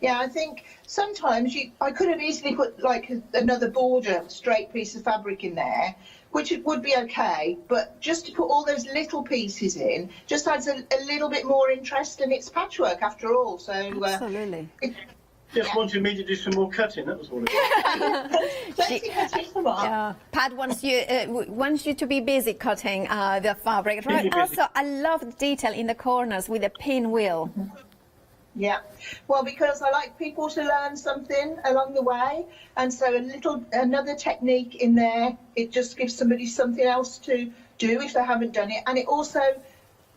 Yeah, I think sometimes I could have easily put like another border, straight piece of fabric in there, which it would be okay, but just to put all those little pieces in just adds a little bit more interest, and it's patchwork after all. So Absolutely. Just wanted me to do some more cutting, that was all it was. Yeah. Pat wants you to be busy cutting the fabric. Right. Busy. Also, I love the detail in the corners with the pinwheel. Yeah, well, because I like people to learn something along the way, and so another technique in there, it just gives somebody something else to do if they haven't done it, and it also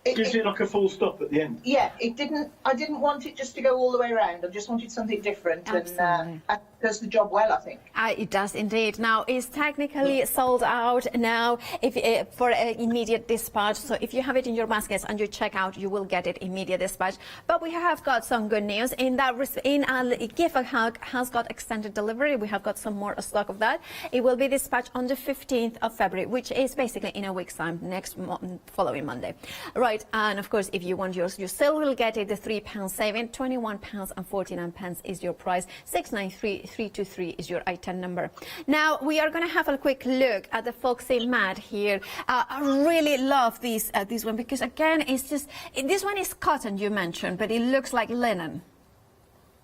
gives it like a full stop at the end. Yeah, I didn't want it just to go all the way around. I just wanted something different, and it does the job well, I think. It does indeed. Now, it's technically sold out now for immediate dispatch. So if you have it in your baskets and you check out, you will get it immediate dispatch. But we have got some good news in that gift has got extended delivery. We have got some more stock of that. It will be dispatched on the 15th of February, which is basically in a week's time, following Monday. Right, and of course, if you want yours, you still will get it. The £3 saving, £21.49 is your price. 693-323 is your item number. Now we are going to have a quick look at the foxy mat here. I really love this one because again, it's just this one is cotton you mentioned, but it looks like linen.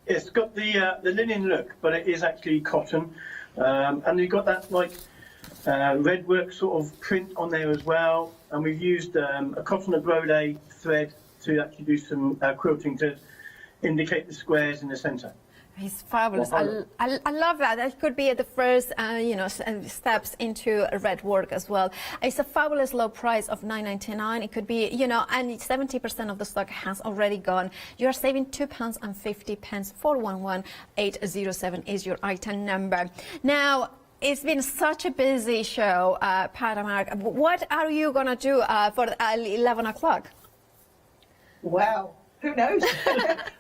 It's got the linen look, but it is actually cotton, and you've got that like red work sort of print on there as well. And we've used a cotton embroidery thread to actually do some quilting to indicate the squares in the centre. It's fabulous. I love that. That could be the first, steps into red work as well. It's a fabulous low price of £9.99. It could be, and 70% of the stock has already gone. You're saving £2.50. 411807 is your item number. Now, it's been such a busy show, Pat and Mark. What are you going to do for 11 o'clock? Well, who knows?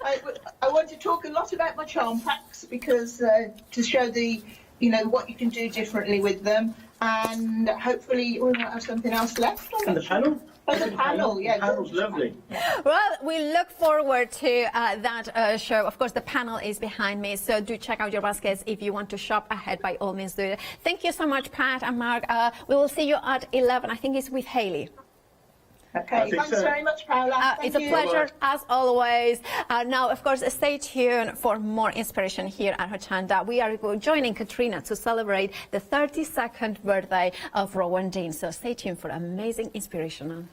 I want to talk a lot about my charm packs because to show what you can do differently with them, and hopefully we might have something else left. And the panel? Oh, the panel, yeah. The panel's lovely. Well, we look forward to that show. Of course, the panel is behind me, so do check out your baskets if you want to shop ahead. By all means, do it. Thank you so much, Pat and Mark. We will see you at 11. I think it's with Hayley. Okay, thanks very much, Paola. It's a pleasure, as always. Now, of course, stay tuned for more inspiration here at Hochanda. We are joining Katrina to celebrate the 32nd birthday of Rowandean. So stay tuned for amazing inspiration.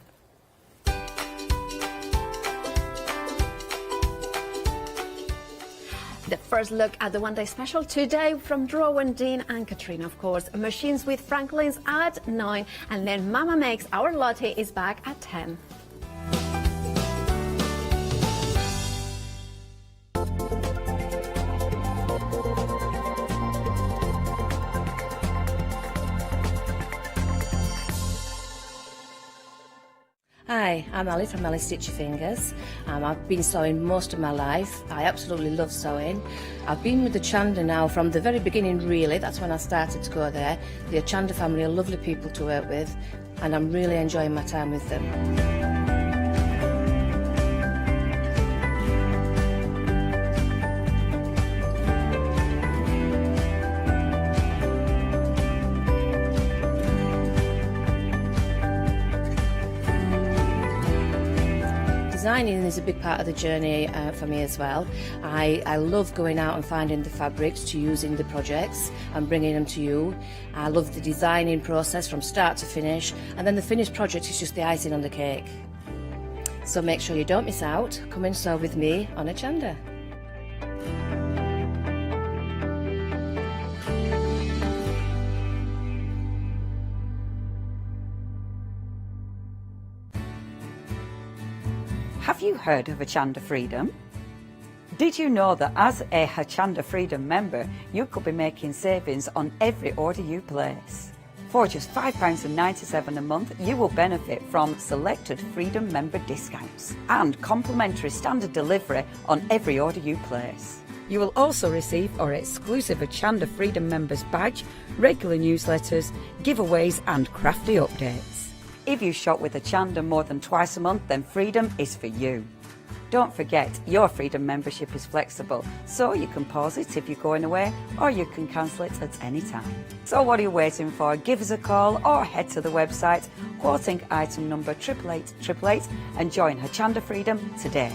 The first look at the one-day special today from Rowandean and Katrina, of course. Machines with Franklin's at 9, and then Mama Makes Our Latte is back at 10. Hi, I'm Ali from Ali Stitch Your Fingers. I've been sewing most of my life. I absolutely love sewing. I've been with the Hochanda now from the very beginning, really. That's when I started to go there. The Hochanda family are lovely people to work with, and I'm really enjoying my time with them. Designing is a big part of the journey for me as well. I love going out and finding the fabrics to use in the projects and bringing them to you. I love the designing process from start to finish, and then the finished project is just the icing on the cake. So make sure you don't miss out. Come and sew with me on Hochanda. Have you heard of Hochanda Freedom? Did you know that as a Hochanda Freedom member, you could be making savings on every order you place? For just £5.97 a month, you will benefit from selected Freedom member discounts and complimentary standard delivery on every order you place. You will also receive our exclusive Hochanda Freedom members badge, regular newsletters, giveaways and crafty updates. If you shop with Hochanda more than twice a month, then Freedom is for you. Don't forget, your Freedom membership is flexible, so you can pause it if you're going away, or you can cancel it at any time. So what are you waiting for? Give us a call or head to the website, quoting item number 88888, and join Hochanda Freedom today.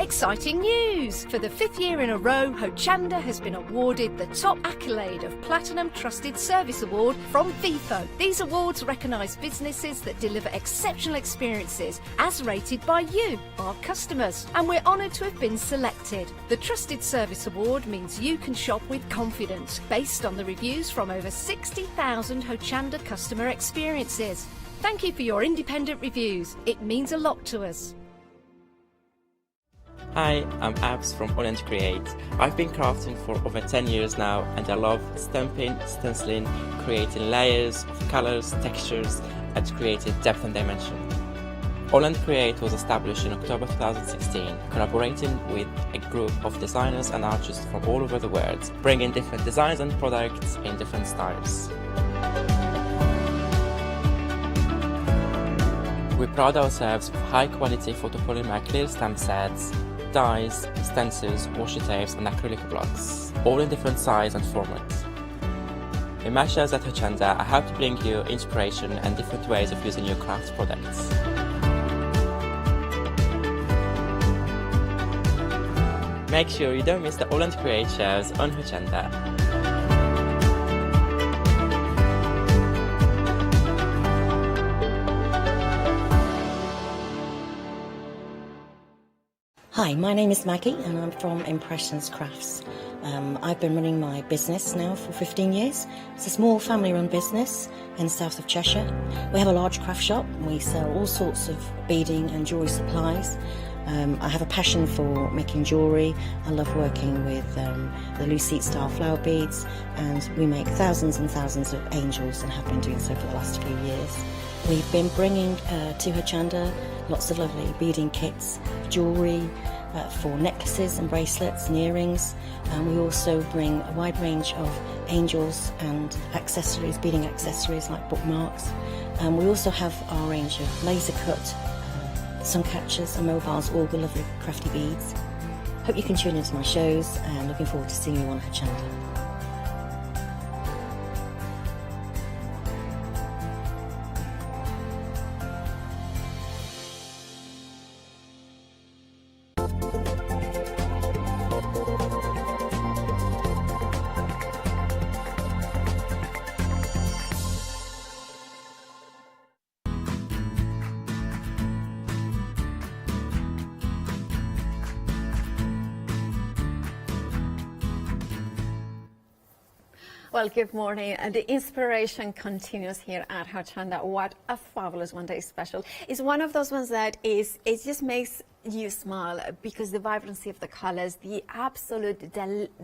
Exciting news! For the 5th year in a row, Hochanda has been awarded the top accolade of Platinum Trusted Service Award from Feefo. These awards recognise businesses that deliver exceptional experiences as rated by you, our customers, and we're honoured to have been selected. The Trusted Service Award means you can shop with confidence based on the reviews from over 60,000 Hochanda customer experiences. Thank you for your independent reviews. It means a lot to us. Hi, I'm Abs from Hochanda Create. I've been crafting for over 10 years now, and I love stamping, stenciling, creating layers of colours, textures, and creating depth and dimension. Hochanda Create was established in October 2016, collaborating with a group of designers and artists from all over the world, bringing different designs and products in different styles. We pride ourselves with high-quality photopolymer clear stamp sets, dyes, stencils, washi tapes and acrylic blocks, all in different size and formats. In my shows at Hochanda, I hope to bring you inspiration and different ways of using your craft products. Make sure you don't miss the Hochanda Create shows on Hochanda. Hi, my name is Maggie and I'm from Impressions Crafts. I've been running my business now for 15 years. It's a small family-run business in the south of Cheshire. We have a large craft shop. We sell all sorts of beading and jewellery supplies. I have a passion for making jewellery. I love working with the Lucite style flower beads, and we make thousands and thousands of angels and have been doing so for the last few years. We've been bringing to Hochanda lots of lovely beading kits, jewellery for necklaces and bracelets and earrings. And we also bring a wide range of angels and accessories, beading accessories like bookmarks. And we also have our range of laser cut sun catchers and mobiles, all the lovely crafty beads. Hope you can tune into my shows, and looking forward to seeing you on Hochanda. Well, good morning. And the inspiration continues here at Hochanda. What a fabulous one-day special. It's one of those ones that it just makes you smile because the vibrancy of the colors, the absolute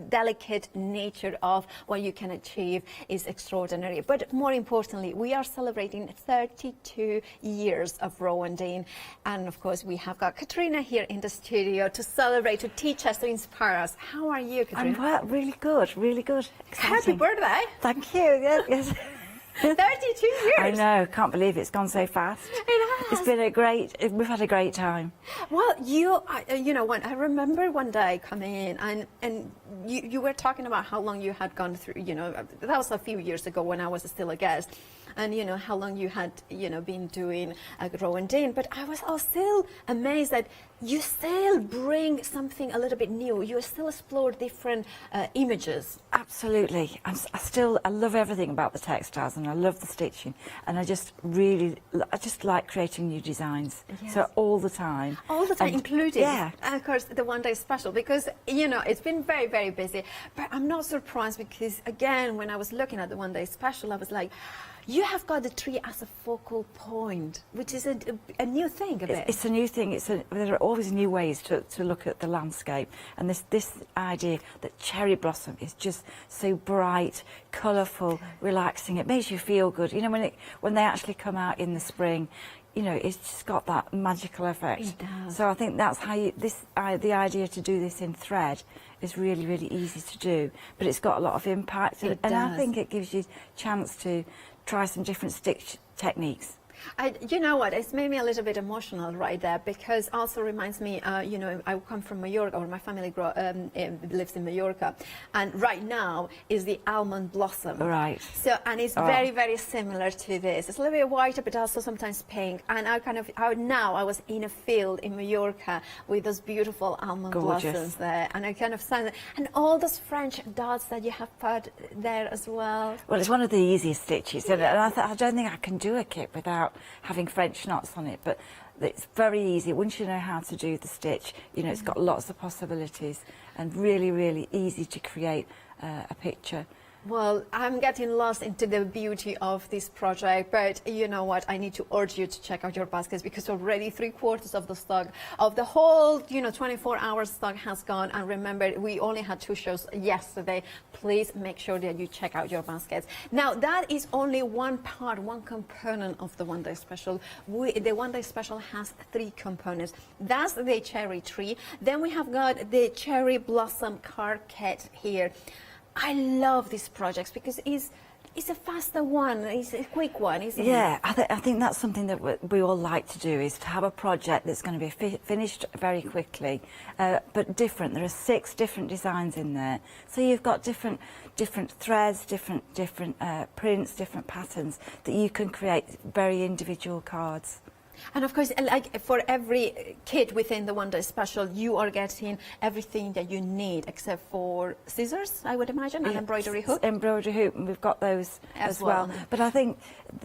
delicate nature of what you can achieve is extraordinary. But more importantly, we are celebrating 32 years of Rowandean. And of course, we have got Katrina here in the studio to celebrate, to teach us, to inspire us. How are you, Katrina? I'm well, really good, really good. Exciting. Happy birthday. Thank you. Yes. 32 years. I know, can't believe it's gone so fast. It has. It's been we've had a great time. Well, you know, when I remember one day coming in and you were talking about how long you had gone through, you know, that was a few years ago when I was still a guest. And, you know, how long you had, you know, been doing Rowandean. But I was still amazed that you still bring something a little bit new. You still explore different images. Absolutely. I love everything about the textiles, and I love the stitching. And I just like creating new designs. Yes. So all the time. All the time, and, including, yeah. of course, the one-day special. Because, you know, it's been very, very busy. But I'm not surprised because, again, when I was looking at the one-day special, I was like, you have got the tree as a focal point, which is a new thing a bit. It's a new thing. There are always new ways to look at the landscape. And this idea that cherry blossom is just so bright, colourful, relaxing. It makes you feel good. You know, when they actually come out in the spring, you know, it's just got that magical effect. It does. So I think that's how the idea to do this in thread is really, really easy to do. But it's got a lot of impact. It and does. I think it gives you a chance to try some different stitch techniques. You know what? It's made me a little bit emotional right there, because also reminds me, you know, I come from Mallorca, or my family lives in Mallorca, and right now is the almond blossom. Right. So, and it's very, very similar to this. It's a little bit whiter, but also sometimes pink. And I was in a field in Mallorca with those beautiful almond blossoms there, and I kind of saw that, and all those French dots that you have put there as well. Well, it's one of the easiest stitches, and I don't think I can do a kit without having French knots on it, but it's very easy once you know how to do the stitch. You know, it's got lots of possibilities and really, really easy to create a picture. Well, I'm getting lost into the beauty of this project, but you know what? I need to urge you to check out your baskets, because already 3/4 of the stock of the whole, you know, 24-hour stock has gone. And remember, we only had 2 shows yesterday. Please make sure that you check out your baskets. Now, that is only one part, one component of the one day special. The one day special has 3 components. That's the cherry tree. Then we have got the cherry blossom card kit here. I love these projects because it's a faster one, it's a quick one, isn't it? Yeah, I think that's something that we all like to do, is to have a project that's going to be finished very quickly, but different. There are 6 different designs in there, so you've got different threads, different prints, different patterns that you can create very individual cards. And of course, like for every kit within the one day special, you are getting everything that you need except for scissors, I would imagine, and embroidery hoop. Embroidery hoop, and we've got those as well. But I think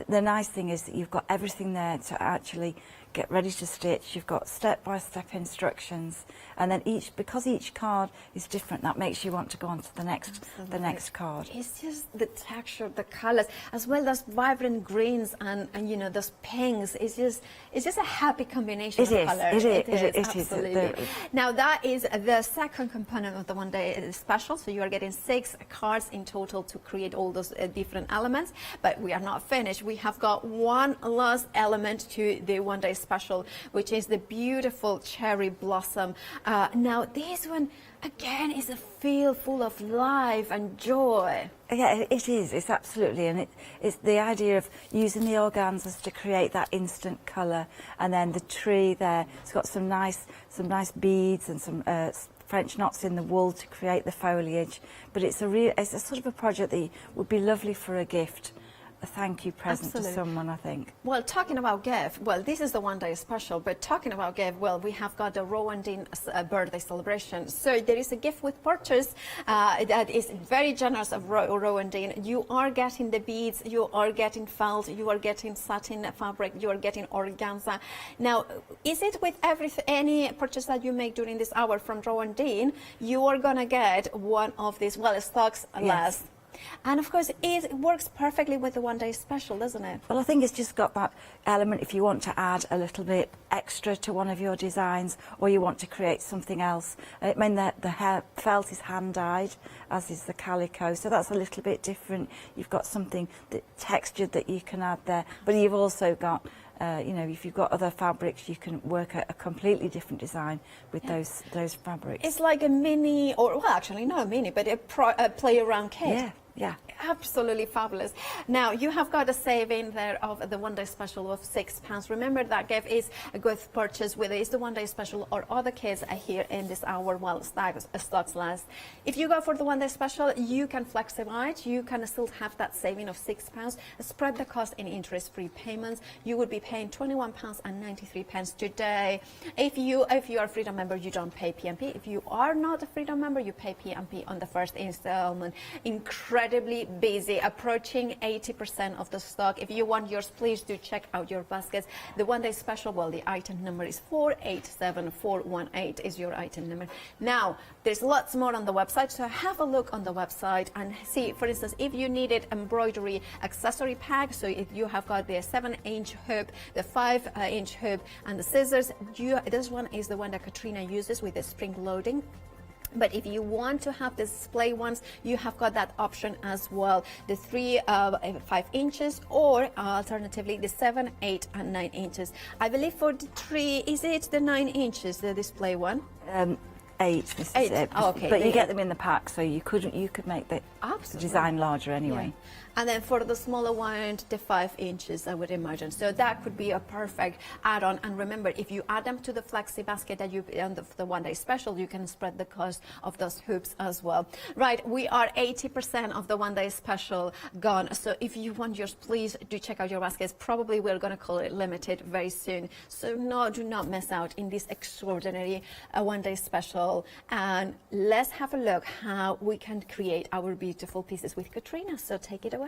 the nice thing is that you've got everything there to actually get ready to stitch. You've got step-by-step instructions, and then because each card is different, that makes you want to go on to the next card. It's just the texture, the colors, as well as vibrant greens and you know, those pinks. It's just a happy combination of colors. It is. Absolutely. Now that is the second component of the one day special. So you are getting 6 cards in total to create all those different elements. But we are not finished. We have got one last element to the one day special, which is the beautiful cherry blossom. Now this one again is a feel full of life and joy. Yeah, it is. It's absolutely, and it's the idea of using the organzas to create that instant colour, and then the tree there. It's got some nice beads and some French knots in the wool to create the foliage. But it's a sort of a project that would be lovely for a gift. A thank you present to someone, I think. Well, talking about gift, well, this is the one day special, but talking about gift, well, we have got the Rowandean birthday celebration. So there is a gift with purchase that is very generous of Rowandean. You are getting the beads, you are getting felt, you are getting satin fabric, you are getting organza. Now, is it with any purchase that you make during this hour from Rowandean, you are gonna get one of these, well, stocks last. And of course, it works perfectly with the one day special, doesn't it? Well, I think it's just got that element if you want to add a little bit extra to one of your designs, or you want to create something else. I mean, the felt is hand-dyed, as is the calico, so that's a little bit different. You've got something textured that you can add there, but you've also got you know, if you've got other fabrics, you can work a completely different design with those fabrics. It's like a mini, or well, actually not a mini, but a play-around kit. Yeah. Absolutely fabulous. Now, you have got a saving there of the one day special of £6. Remember that gift is a good purchase, whether it's the one day special or other kits here in this hour while stocks last. If you go for the one day special, you can flexible it. You can still have that saving of £6. Spread the cost in interest-free payments. You would be paying £21.93 today. If you are a Freedom member, you don't pay PMP. If you are not a Freedom member, you pay PMP on the first installment. Incredibly busy, approaching 80% of the stock. If you want yours, please do check out your baskets. The one day special, well, the item number is 487418 is your item number. Now, there's lots more on the website, so have a look on the website and see, for instance, if you needed embroidery accessory pack, so if you have got the 7-inch hoop, the 5-inch hoop, and the scissors, this one is the one that Katrina uses with the spring loading. But if you want to have the display ones, you have got that option as well. The 5 inches, or alternatively the 7, 8, and 9 inches. I believe for the 3, is it the 9 inches, the display one? 8. This 8. is it. Oh, okay. But you The get 8. them in the pack, so you could make the Absolutely. design larger anyway. Yeah. And then for the smaller one, the 5 inches, I would imagine. So that could be a perfect add-on. And remember, if you add them to the flexi basket that you on the one day special, you can spread the cost of those hoops as well. Right, we are 80% of the one day special gone. So if you want yours, please do check out your baskets. Probably we're going to call it limited very soon. So no, do not miss out in this extraordinary one day special. And let's have a look how we can create our beautiful pieces with Katrina. So take it away.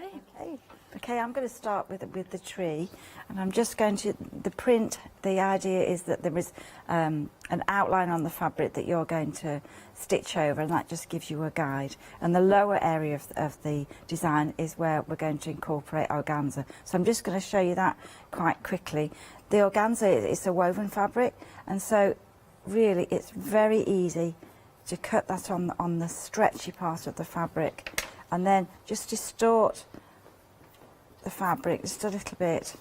Okay, I'm going to start with the tree, and I'm just going to the print. The idea is that there is an outline on the fabric that you're going to stitch over, and that just gives you a guide. And the lower area of the design is where we're going to incorporate organza. So I'm just going to show you that quite quickly. The organza is a woven fabric, and so really it's very easy to cut that on the stretchy part of the fabric, and then just distort the fabric just a little bit,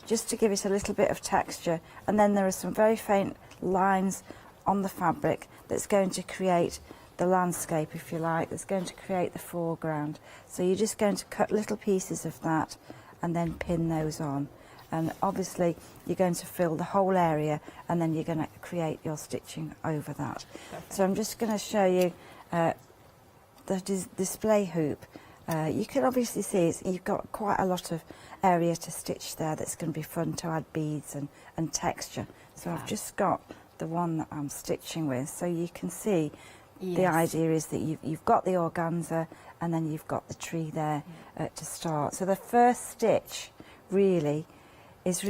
just to give it a little bit of texture. And then there are some very faint lines on the fabric that's going to create the landscape, if you like, that's going to create the foreground. So you're just going to cut little pieces of that and then pin those on. And obviously you're going to fill the whole area, and then you're going to create your stitching over that. Perfect. So I'm just going to show you the display hoop. You can obviously see you've got quite a lot of area to stitch there. That's going to be fun to add beads and texture. So I've just got the one that I'm stitching with, so you can see the idea is that you've got the organza, and then you've got the tree there to start. So the first stitch really is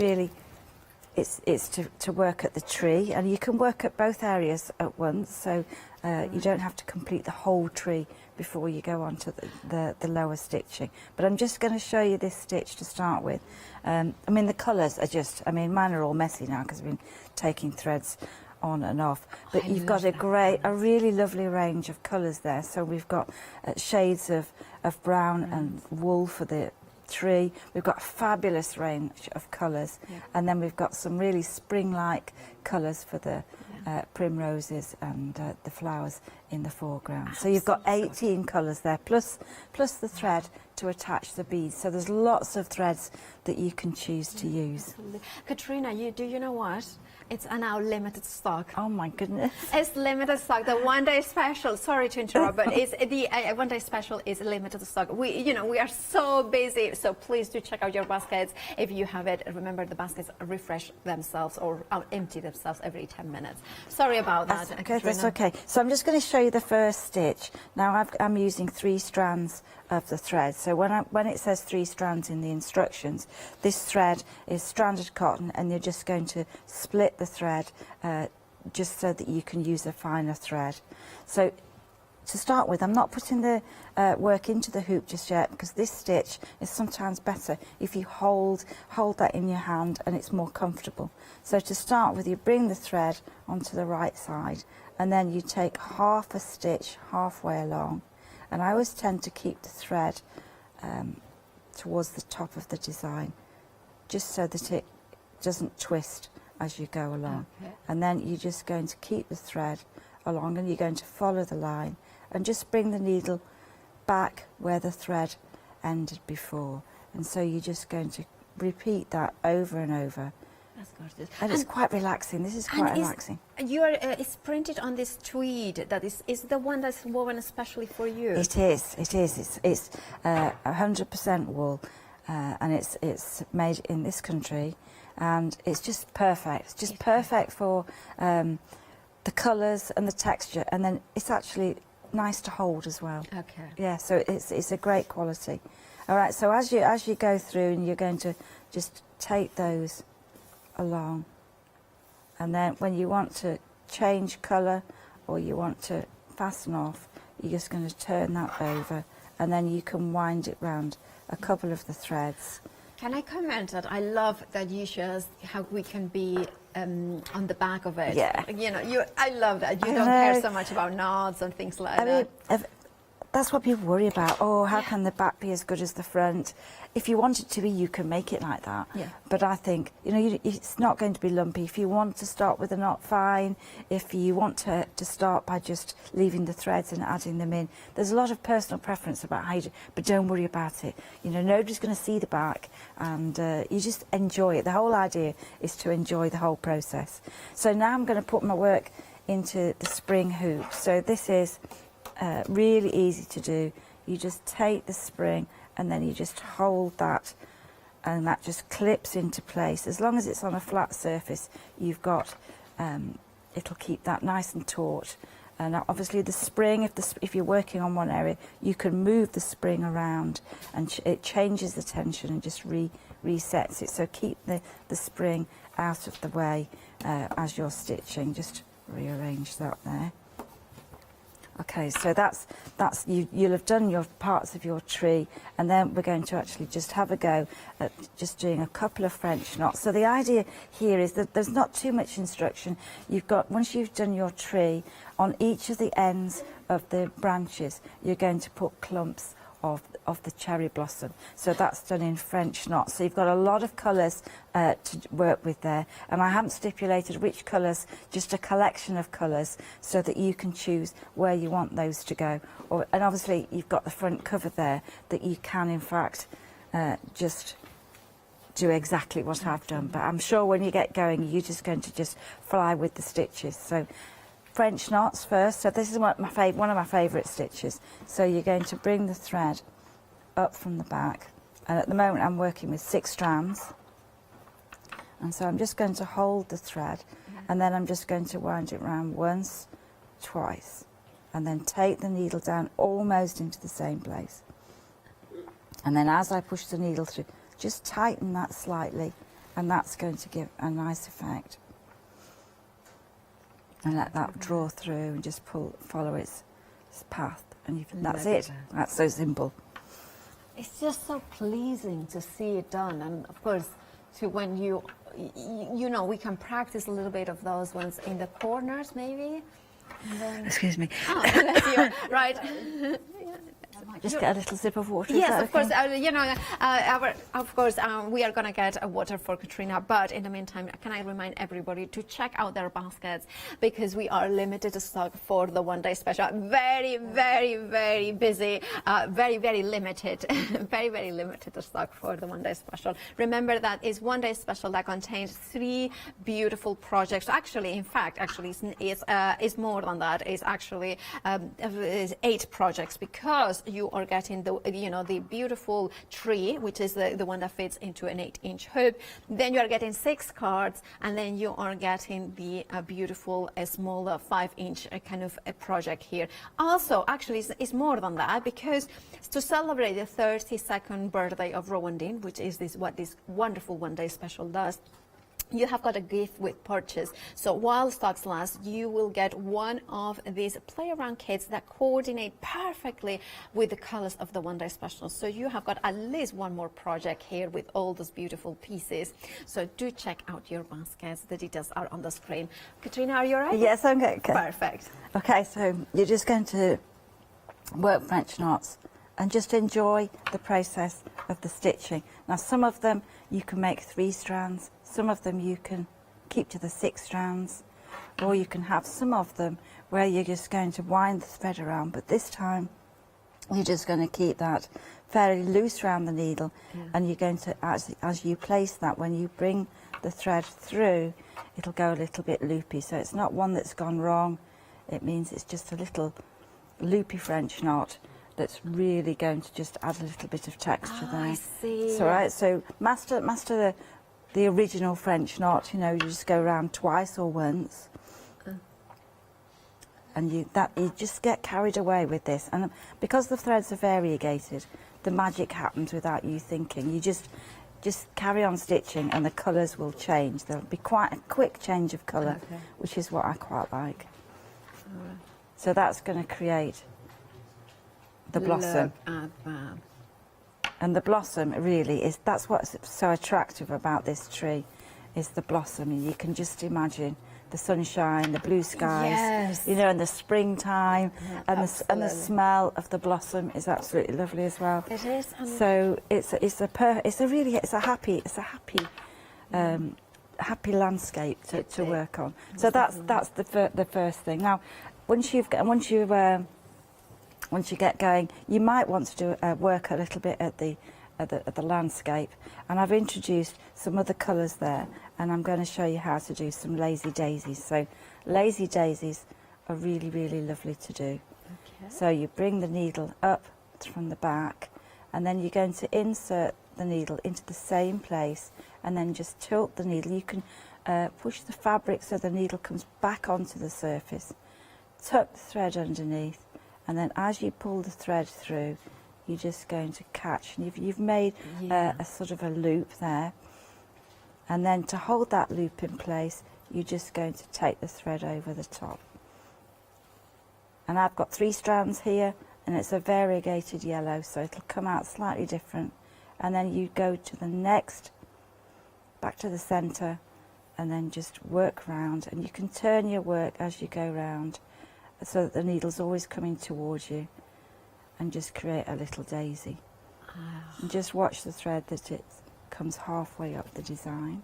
it's to work at the tree, and you can work at both areas at once, so you don't have to complete the whole tree before you go on to the lower stitching. But I'm just going to show you this stitch to start with. I mean, the colours are just, I mean, mine are all messy now because I've been taking threads on and off, but you've got a really lovely range of colours there. So we've got shades of brown and wool for the tree. We've got a fabulous range of colours, and then we've got some really spring-like colours for the primroses and the flowers in the foreground. So you've got 18 colours there, plus the thread to attach the beads. So there's lots of threads that you can choose to use. Katrina, you know what? It's now limited stock. Oh my goodness. It's limited stock. The one day special, sorry to interrupt, but it's the one day special is limited stock. We are so busy, so please do check out your baskets. If you have it, remember the baskets refresh themselves or empty themselves every 10 minutes. Sorry about that. That's okay, that's okay. So I'm just going to show you the first stitch. Now I'm using 3 strands of the thread. So when it says 3 strands in the instructions, this thread is stranded cotton, and you're just going to split the thread just so that you can use a finer thread. So to start with, I'm not putting the work into the hoop just yet, because this stitch is sometimes better if you hold that in your hand and it's more comfortable. So to start with, you bring the thread onto the right side, and then you take half a stitch halfway along. And I always tend to keep the thread towards the top of the design, just so that it doesn't twist as you go along. Okay. And then you're just going to keep the thread along, and you're going to follow the line and just bring the needle back where the thread ended before. And so you're just going to repeat that over and over. That's gorgeous. And it's quite relaxing. This is quite relaxing. It's printed on this tweed that is the one that's woven especially for you. It is. It's 100% wool, and it's made in this country, and it's just perfect. It's just perfect for the colours and the texture, and then it's actually nice to hold as well. Okay. Yeah. So it's a great quality. All right. So as you go through, and you're going to just take those along, and then when you want to change colour or you want to fasten off, you're just going to turn that over, and then you can wind it round a couple of the threads. Can I comment that I love that you show us how we can be on the back of it? Yeah. I love that you don't care so much about knots and things like that. that's what people worry about. Oh, how can the back be as good as the front? If you want it to be, you can make it like that. Yeah. But I think, you know, it's not going to be lumpy. If you want to start with a knot, fine. If you want to start by just leaving the threads and adding them in, there's a lot of personal preference about how you do, but don't worry about it. You know, nobody's going to see the back, and you just enjoy it. The whole idea is to enjoy the whole process. So now I'm going to put my work into the spring hoop. So this is really easy to do. You just take the spring and then you just hold that, and that just clips into place. As long as it's on a flat surface, you've got, it'll keep that nice and taut. And obviously the spring, if you're working on one area, you can move the spring around, and it changes the tension and just resets it. So keep the spring out of the way as you're stitching. Just rearrange that there. Okay, so that's you'll have done your parts of your tree, and then we're going to actually just have a go at just doing a couple of French knots. So the idea here is that there's not too much instruction. You've got, once you've done your tree, on each of the ends of the branches, you're going to put clumps of the cherry blossom. So that's done in French knots. So you've got a lot of colours to work with there, and I haven't stipulated which colours, just a collection of colours, so that you can choose where you want those to go. And obviously you've got the front cover there that you can in fact just do exactly what I've done, but I'm sure when you get going you're just going to just fly with the stitches. So French knots first. So this is one of my favourite stitches. So you're going to bring the thread up from the back, and at the moment I'm working with 6 strands, and so I'm just going to hold the thread, and then I'm just going to wind it round once, twice, and then take the needle down almost into the same place, and then as I push the needle through, just tighten that slightly, and that's going to give a nice effect. And let that draw through and just follow its path, and that's it. That's so simple. It's just so pleasing to see it done, and of course, to when you know, we can practice a little bit of those ones in the corners, maybe. And then... Excuse me. Oh, bless you. Right. Just get a little sip of water. Yes, of course. You know, we are going to get water for Katrina. But in the meantime, can I remind everybody to check out their baskets, because we are limited to stock for the one-day special. Very, very, very busy. Very, very limited. Very, very limited to stock for the one-day special. Remember that is one-day special that contains 3 beautiful projects. Actually, in fact, it's more than that. It's actually 8 projects, because you are getting the beautiful tree, which is the one that fits into an 8-inch hoop. Then you are getting 6 cards, and then you are getting the beautiful smaller 5-inch kind of a project here. Also, actually, it's more than that, because to celebrate the 32nd birthday of Rowandean, which is what this wonderful one-day special does, you have got a gift with purchase. So while stocks last, you will get one of these play around kits that coordinate perfectly with the colors of the one-day special. So you have got at least one more project here with all those beautiful pieces. So do check out your baskets. The details are on the screen. Katrina, are you all right? Yes, I'm good. Perfect. Okay, so you're just going to work French knots and just enjoy the process of the stitching. Now, some of them you can make 3 strands, some of them you can keep to the 6 strands, or you can have some of them where you're just going to wind the thread around, but this time you're just going to keep that fairly loose around the needle, and you're going to, as you place that, when you bring the thread through, it'll go a little bit loopy. So it's not one that's gone wrong, it means it's just a little loopy French knot that's really going to just add a little bit of texture there. I see. So, right, so master the original French knot, you know, you just go around twice or once. And you just get carried away with this. And because the threads are variegated, the magic happens without you thinking. You just carry on stitching and the colours will change. There'll be quite a quick change of colour, which is what I quite like. So that's going to create the blossom. Look at that. And the blossom really is, that's what's so attractive about this tree, is the blossom. And you can just imagine the sunshine, the blue skies, Yes. you know, and the springtime, and the absolutely. smell of the blossom is absolutely lovely as well. It is. So it's a happy landscape to work on. So that's the first thing. Now, once you get going, you might want to do work a little bit at the landscape, and I've introduced some other colours there, and I'm going to show you how to do some lazy daisies. So lazy daisies are really, really lovely to do. Okay. So you bring the needle up from the back, and then you're going to insert the needle into the same place, and then just tilt the needle. You can push the fabric so the needle comes back onto the surface, tuck the thread underneath, and then as you pull the thread through, you're just going to catch. And you've made a sort of a loop there, and then to hold that loop in place, you're just going to take the thread over the top. And I've got 3 strands here, and it's a variegated yellow, so it'll come out slightly different. And then you go to the next, back to the centre, and then just work round, and you can turn your work as you go round so that the needle's always coming towards you, and just create a little daisy. And just watch the thread that it comes halfway up the design.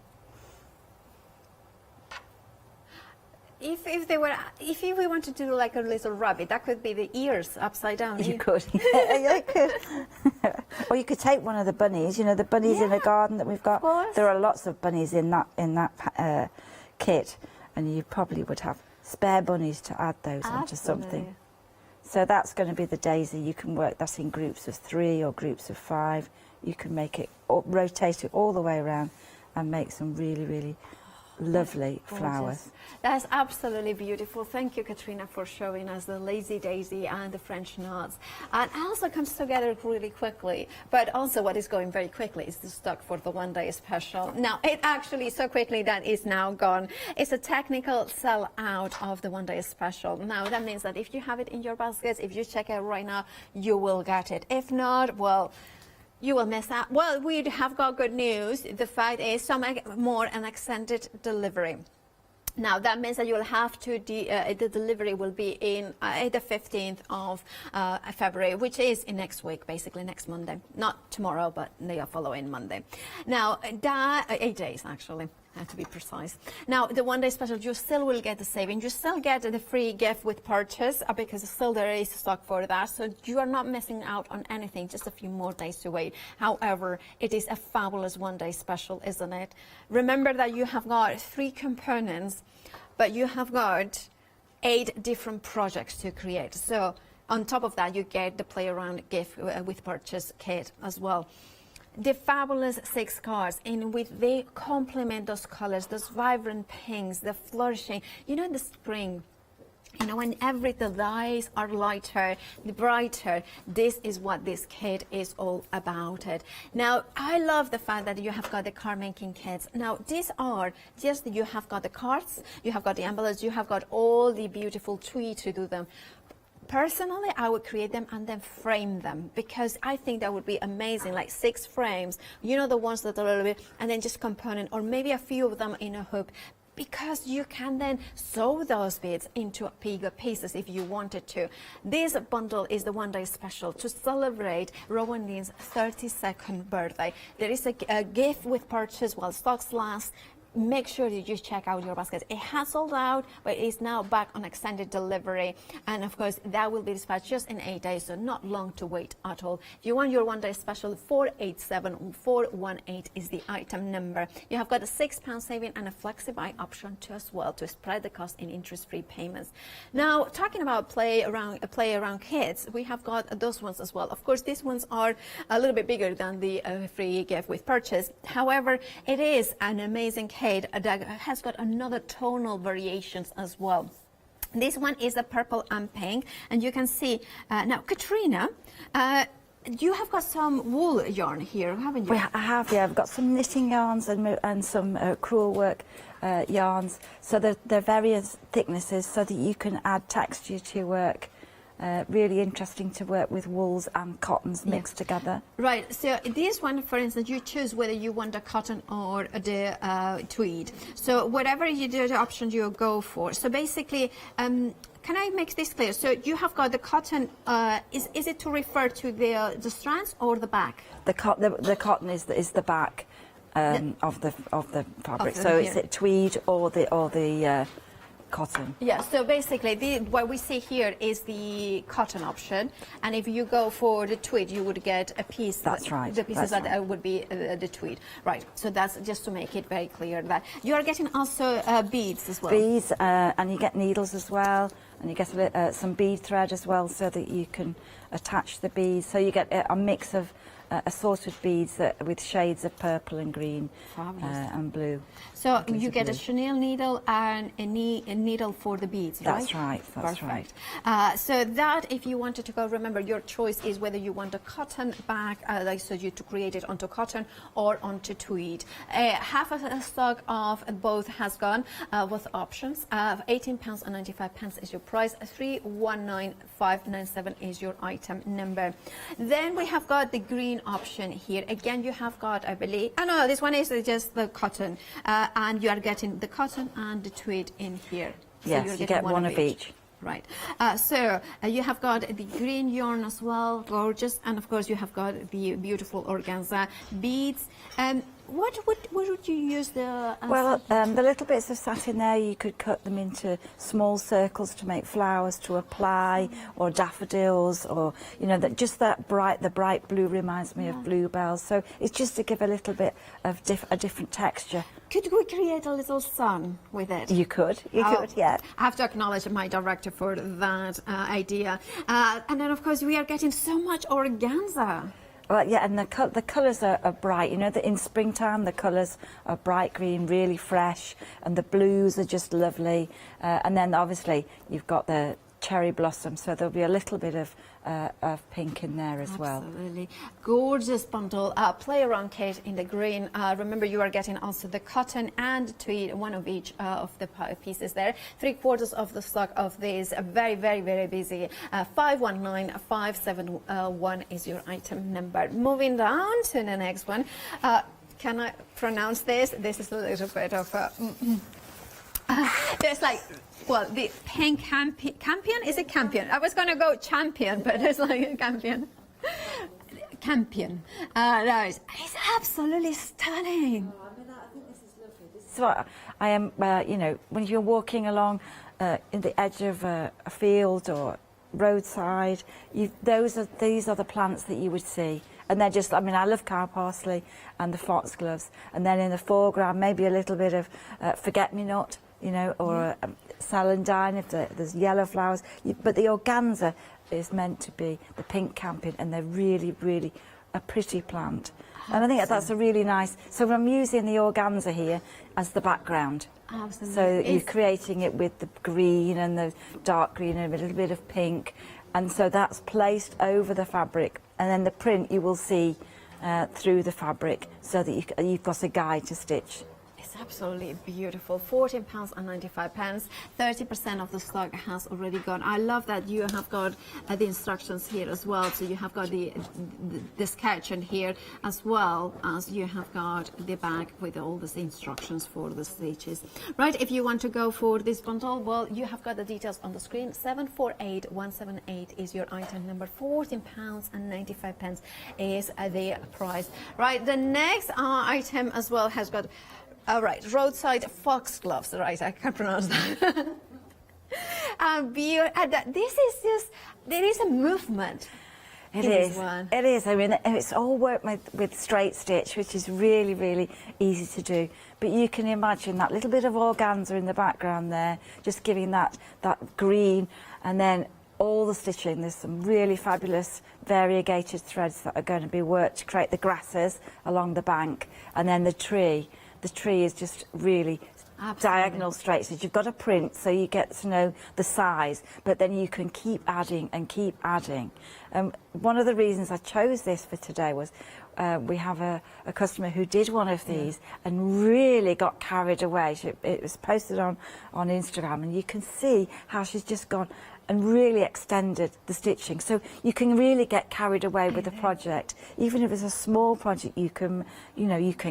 If we want to do like a little rabbit, that could be the ears upside down. You could. Yeah, you could. Or you could take one of the bunnies, you know, the bunnies in the garden that we've got. There are lots of bunnies in that kit, and you probably would have spare bunnies to add those onto something. So that's going to be the daisy. You can work that in groups of 3 or groups of 5. You can make it, rotate it all the way around, and make some really, really lovely flowers. That's absolutely beautiful. Thank you, Katrina, for showing us the lazy daisy and the French knots. And it also comes together really quickly, but also what is going very quickly is the stock for the one-day special. Now, it actually so quickly that is now gone. It's a technical sell out of the one-day special. Now, that means that if you have it in your baskets, if you check it right now, you will get it. If not, well, you will miss out. Well, we have got good news. The fact is some more an extended delivery. Now, that means that you'll have to, the delivery will be in the 15th of February, which is in next week, basically next Monday. Not tomorrow, but the following Monday. Now, 8 days, actually. To be precise. Now, the one-day special, you still will get the saving. You still get the free gift with purchase because still there is stock for that. So you are not missing out on anything, just a few more days to wait. However, it is a fabulous one-day special, isn't it? Remember that you have got 3 components, but you have got 8 different projects to create. So on top of that, you get the play around gift with purchase kit as well. The fabulous 6 cards in which they complement those colors, those vibrant pinks, the flourishing. You know, in the spring, you know, when the dyes are lighter, the brighter, this is what this kit is all about it. Now, I love the fact that you have got the card making kits. Now, these are just, you have got the cards, you have got the envelopes, you have got all the beautiful tweed to do them. Personally, I would create them and then frame them because I think that would be amazing, like 6 frames, you know, the ones that are a little bit, and then just component, or maybe a few of them in a hoop, because you can then sew those bits into bigger pieces if you wanted to. This bundle is the one-day special to celebrate Rowandean's 32nd birthday. There is a gift with purchase while stocks last. Make sure that you check out your baskets. It has sold out, but it's now back on extended delivery. And of course, that will be dispatched just in 8 days, so not long to wait at all. If you want your one-day special, 487418 is the item number. You have got a £6 saving and a flexi-buy option too as well to spread the cost in interest-free payments. Now, talking about play around kits, we have got those ones as well. Of course, these ones are a little bit bigger than the free gift with purchase. However, it is an amazing kit that has got another tonal variations as well. This one is a purple and pink, and you can see now, Katrina, you have got some wool yarn here, haven't you? I have, yeah. I've got some knitting yarns and some crewel work yarns. So they're various thicknesses so that you can add texture to your work really interesting to work with wools and cottons mixed together. Right, so this one, for instance, you choose whether you want the cotton or the tweed. So whatever you do, the option you go for. So basically, can I make this clear? So you have got the cotton, is it to refer to the strands or the back? The cotton is the back of the fabric. So here. is it tweed or the cotton? Yeah, so basically what we see here is the cotton option, and if you go for the tweed you would get a piece. That's right. The pieces that's that right. would be the tweed. Right, so that's just to make it very clear that you are getting also beads as well. Beads, and you get needles as well, and you get some bead thread as well so that you can attach the beads. So you get a mix of assorted beads with shades of purple and green and blue. So you get a chenille needle and a needle for the beads, right? That's right, that's Perfect. So that, if you wanted to go, remember your choice is whether you want a cotton bag, like so you to create it onto cotton or onto tweed. Half of the stock of both has gone with options. £18.95 is your price. 319597 is your item number. Then we have got the green option here. Again, you have got, I believe, no, this one is just the cotton, and you are getting the cotton and the tweed in here. So yes, you get one of each. Right. So you have got the green yarn as well, gorgeous, and of course you have got the beautiful organza beads. What would you use the? The little bits of satin there, you could cut them into small circles to make flowers to apply, or daffodils, or the bright blue reminds me of bluebells. So it's just to give a little bit of a different texture. Could we create a little sun with it? You could, yeah. I have to acknowledge my director for that idea. And then, of course, we are getting so much organza. Well, yeah, and the colours are bright. You know that in springtime the colours are bright green, really fresh, and the blues are just lovely. And then obviously you've got the cherry blossom, so there'll be a little bit of pink in there as well. Absolutely. Gorgeous bundle. Play around, Kate, in the green. Remember, you are getting also the cotton and tweed, one of each of the pieces there. 3/4 of the stock of these. Very, very, very busy. 519571 is your item number. Moving down to the next one. Can I pronounce this? This is a little bit of a... there's like... Well, the pink campion? Is it campion? I was going to go champion, but it's like a campion. Campion. Right. It's absolutely stunning. Oh, I think this is lovely. So I am, when you're walking along in the edge of a field or roadside, these are the plants that you would see. And they're just, I love cow parsley and the foxgloves. And then in the foreground, maybe a little bit of forget-me-not, or celandine if there's yellow flowers. But the organza is meant to be the pink campion, and they're really, really a pretty plant. And I think that's a really nice... So I'm using the organza here as the background. Absolutely. So you're creating it with the green and the dark green and a little bit of pink. And so that's placed over the fabric. And then the print you will see through the fabric, so that you've got a guide to stitch. It's absolutely beautiful. £14.95. 30% of the stock has already gone. I love that you have got the instructions here as well. So you have got the sketch in here, as well as you have got the bag with all the instructions for the stitches. Right, if you want to go for this bundle, well, you have got the details on the screen. 748178 is your item number. £14.95 is the price. Right, the next item as well has got... All right, roadside foxgloves. Right, I can pronounce that. This is just, there is a movement. It is. It is. It's all worked with straight stitch, which is really, really easy to do. But you can imagine that little bit of organza in the background there, just giving that green, and then all the stitching. There's some really fabulous variegated threads that are going to be worked to create the grasses along the bank, and then the tree. The tree is just really diagonal straight. So you've got a print, so you get to know the size, but then you can keep adding and keep adding. One of the reasons I chose this for today was we have a customer who did one of these and really got carried away. It was posted on Instagram, and you can see how she's just gone and really extended the stitching. So you can really get carried away with the project. Even if it's a small project, you can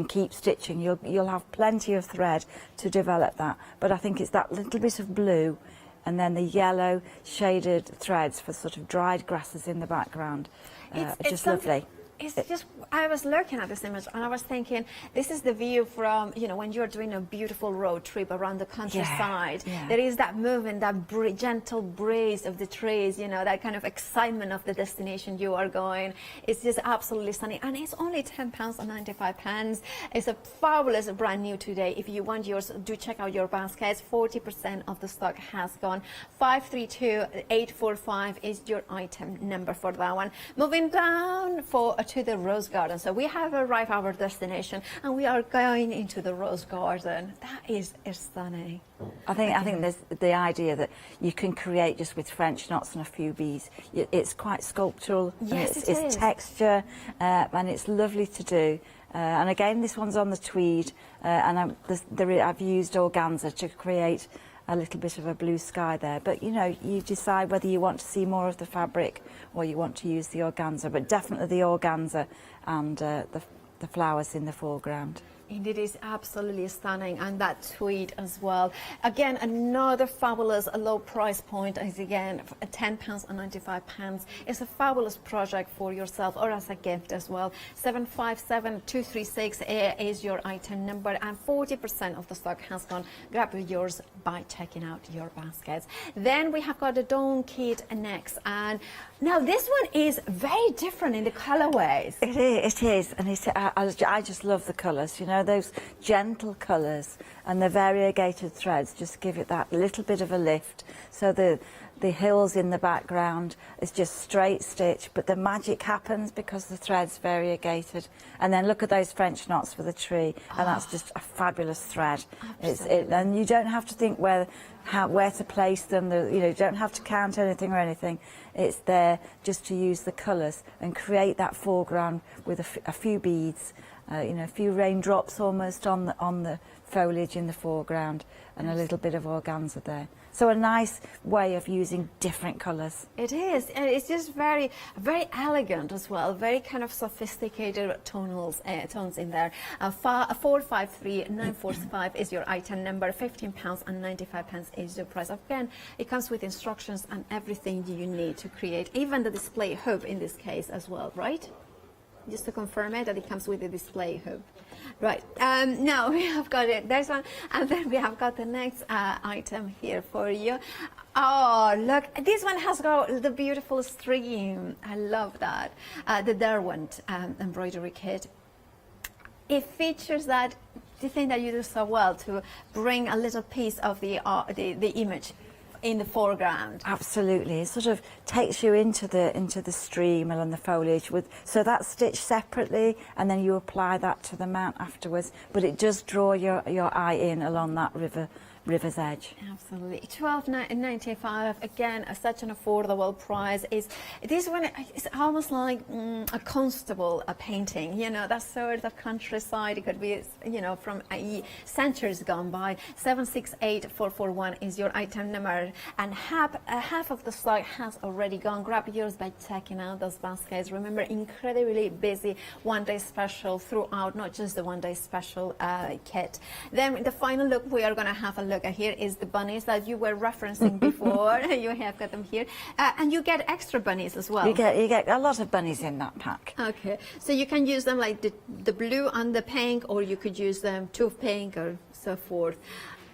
keep stitching. You'll have plenty of thread to develop that. But I think it's that little bit of blue and then the yellow shaded threads for sort of dried grasses in the background. Just lovely. It's just, I was looking at this image and I was thinking, this is the view from, when you're doing a beautiful road trip around the countryside. Yeah. There is that movement, that gentle breeze of the trees, that kind of excitement of the destination you are going. It's just absolutely stunning. And it's only £10.95. It's a fabulous brand new today. If you want yours, do check out your baskets. 40% of the stock has gone. 532845 is your item number for that one. Moving down to the Rose Garden. So we have arrived at our destination and we are going into the Rose Garden. That is stunning. I think there's the idea that you can create just with French knots and a few beads. It's quite sculptural. Yes, and it's texture and it's lovely to do. And again, this one's on the tweed and I've used organza to create a little bit of a blue sky there, but you decide whether you want to see more of the fabric or you want to use the organza, but definitely the organza and the flowers in the foreground. It is absolutely stunning, and that tweed as well. Again, another fabulous low price point is again £10.95. It's a fabulous project for yourself or as a gift as well. 757236 is your item number, and 40% of the stock has gone. Grab yours by checking out your baskets. Then we have got the Dawn kit next, and now this one is very different in the colorways. It is, and I just love the colours. Those gentle colours and the variegated threads just give it that little bit of a lift. So the hills in the background is just straight stitch, but the magic happens because the thread's variegated. And then look at those French knots for the tree, and that's just a fabulous thread. And you don't have to think where to place them. You don't have to count anything or anything. It's there just to use the colours and create that foreground with a few beads. A few raindrops almost on the foliage in the foreground, and a little bit of organza there. So a nice way of using different colours. It is, and it's just very, very elegant as well. Very kind of sophisticated tones in there. 453945 is your item number. £15.95 is the price. Again, it comes with instructions and everything you need to create, even the display hoop in this case as well, right? Just to confirm that it comes with the display hoop. Right, now we have got it. There's one, and then we have got the next item here for you. Oh, look, this one has got the beautiful stream. I love that. The Derwent embroidery kit. It features that, the thing that you do so well to bring a little piece of the image in the foreground. Absolutely, it sort of takes you into the stream and the foliage so that's stitched separately, and then you apply that to the mount afterwards. But it does draw your eye in along that river's edge. Absolutely. £12.95, again, such an affordable price. This one is almost like a constable painting, that sort of countryside. It could be, from centuries gone by. 768441 is your item number, and half of the stock has already gone. Grab yours by checking out those baskets. Remember, incredibly busy one-day special throughout, not just the one-day special kit. Then the final look we are going to have a look at here is the bunnies that you were referencing before. You have got them here, and you get extra bunnies as well. You get a lot of bunnies in that pack. Okay, so you can use them like the blue and the pink, or you could use them two pink or so forth.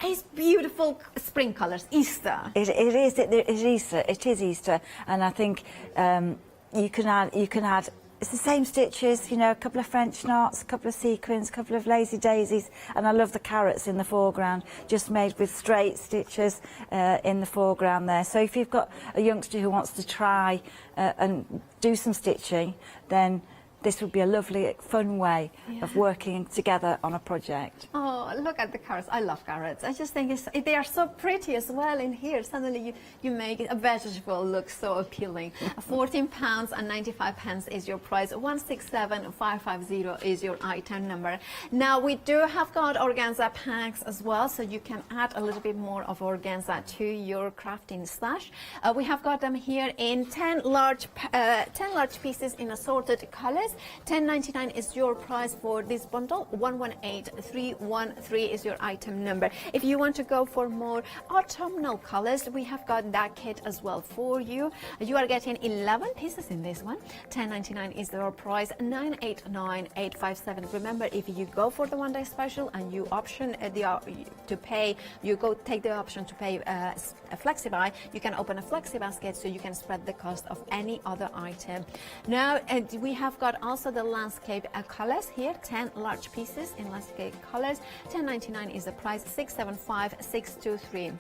It's beautiful spring colours, Easter. It is Easter. It is Easter, and I think you can add. It's the same stitches, a couple of French knots, a couple of sequins, a couple of lazy daisies, and I love the carrots in the foreground, just made with straight stitches in the foreground there. So if you've got a youngster who wants to try and do some stitching, then this would be a lovely, fun way of working together on a project. Oh, look at the carrots. I love carrots. I just think they are so pretty as well in here. Suddenly you make a vegetable look so appealing. £14.95 is your price. 167550 is your item number. Now we do have got organza packs as well, so you can add a little bit more of organza to your crafting stash. We have got them here in 10 large pieces in assorted colors. $10.99 is your price for this bundle. 118313 is your item number. If you want to go for more autumnal colors, we have got that kit as well for you. You are getting 11 pieces in this one. $10.99 is your price. $989,857. Remember, if you go for the one-day special and you option to pay, you go take the option to pay a FlexiBuy, you can open a Flexi basket so you can spread the cost of any other item. Now we have got also the landscape colors here, 10 large pieces in landscape colors. $10.99 is the price. 675,623.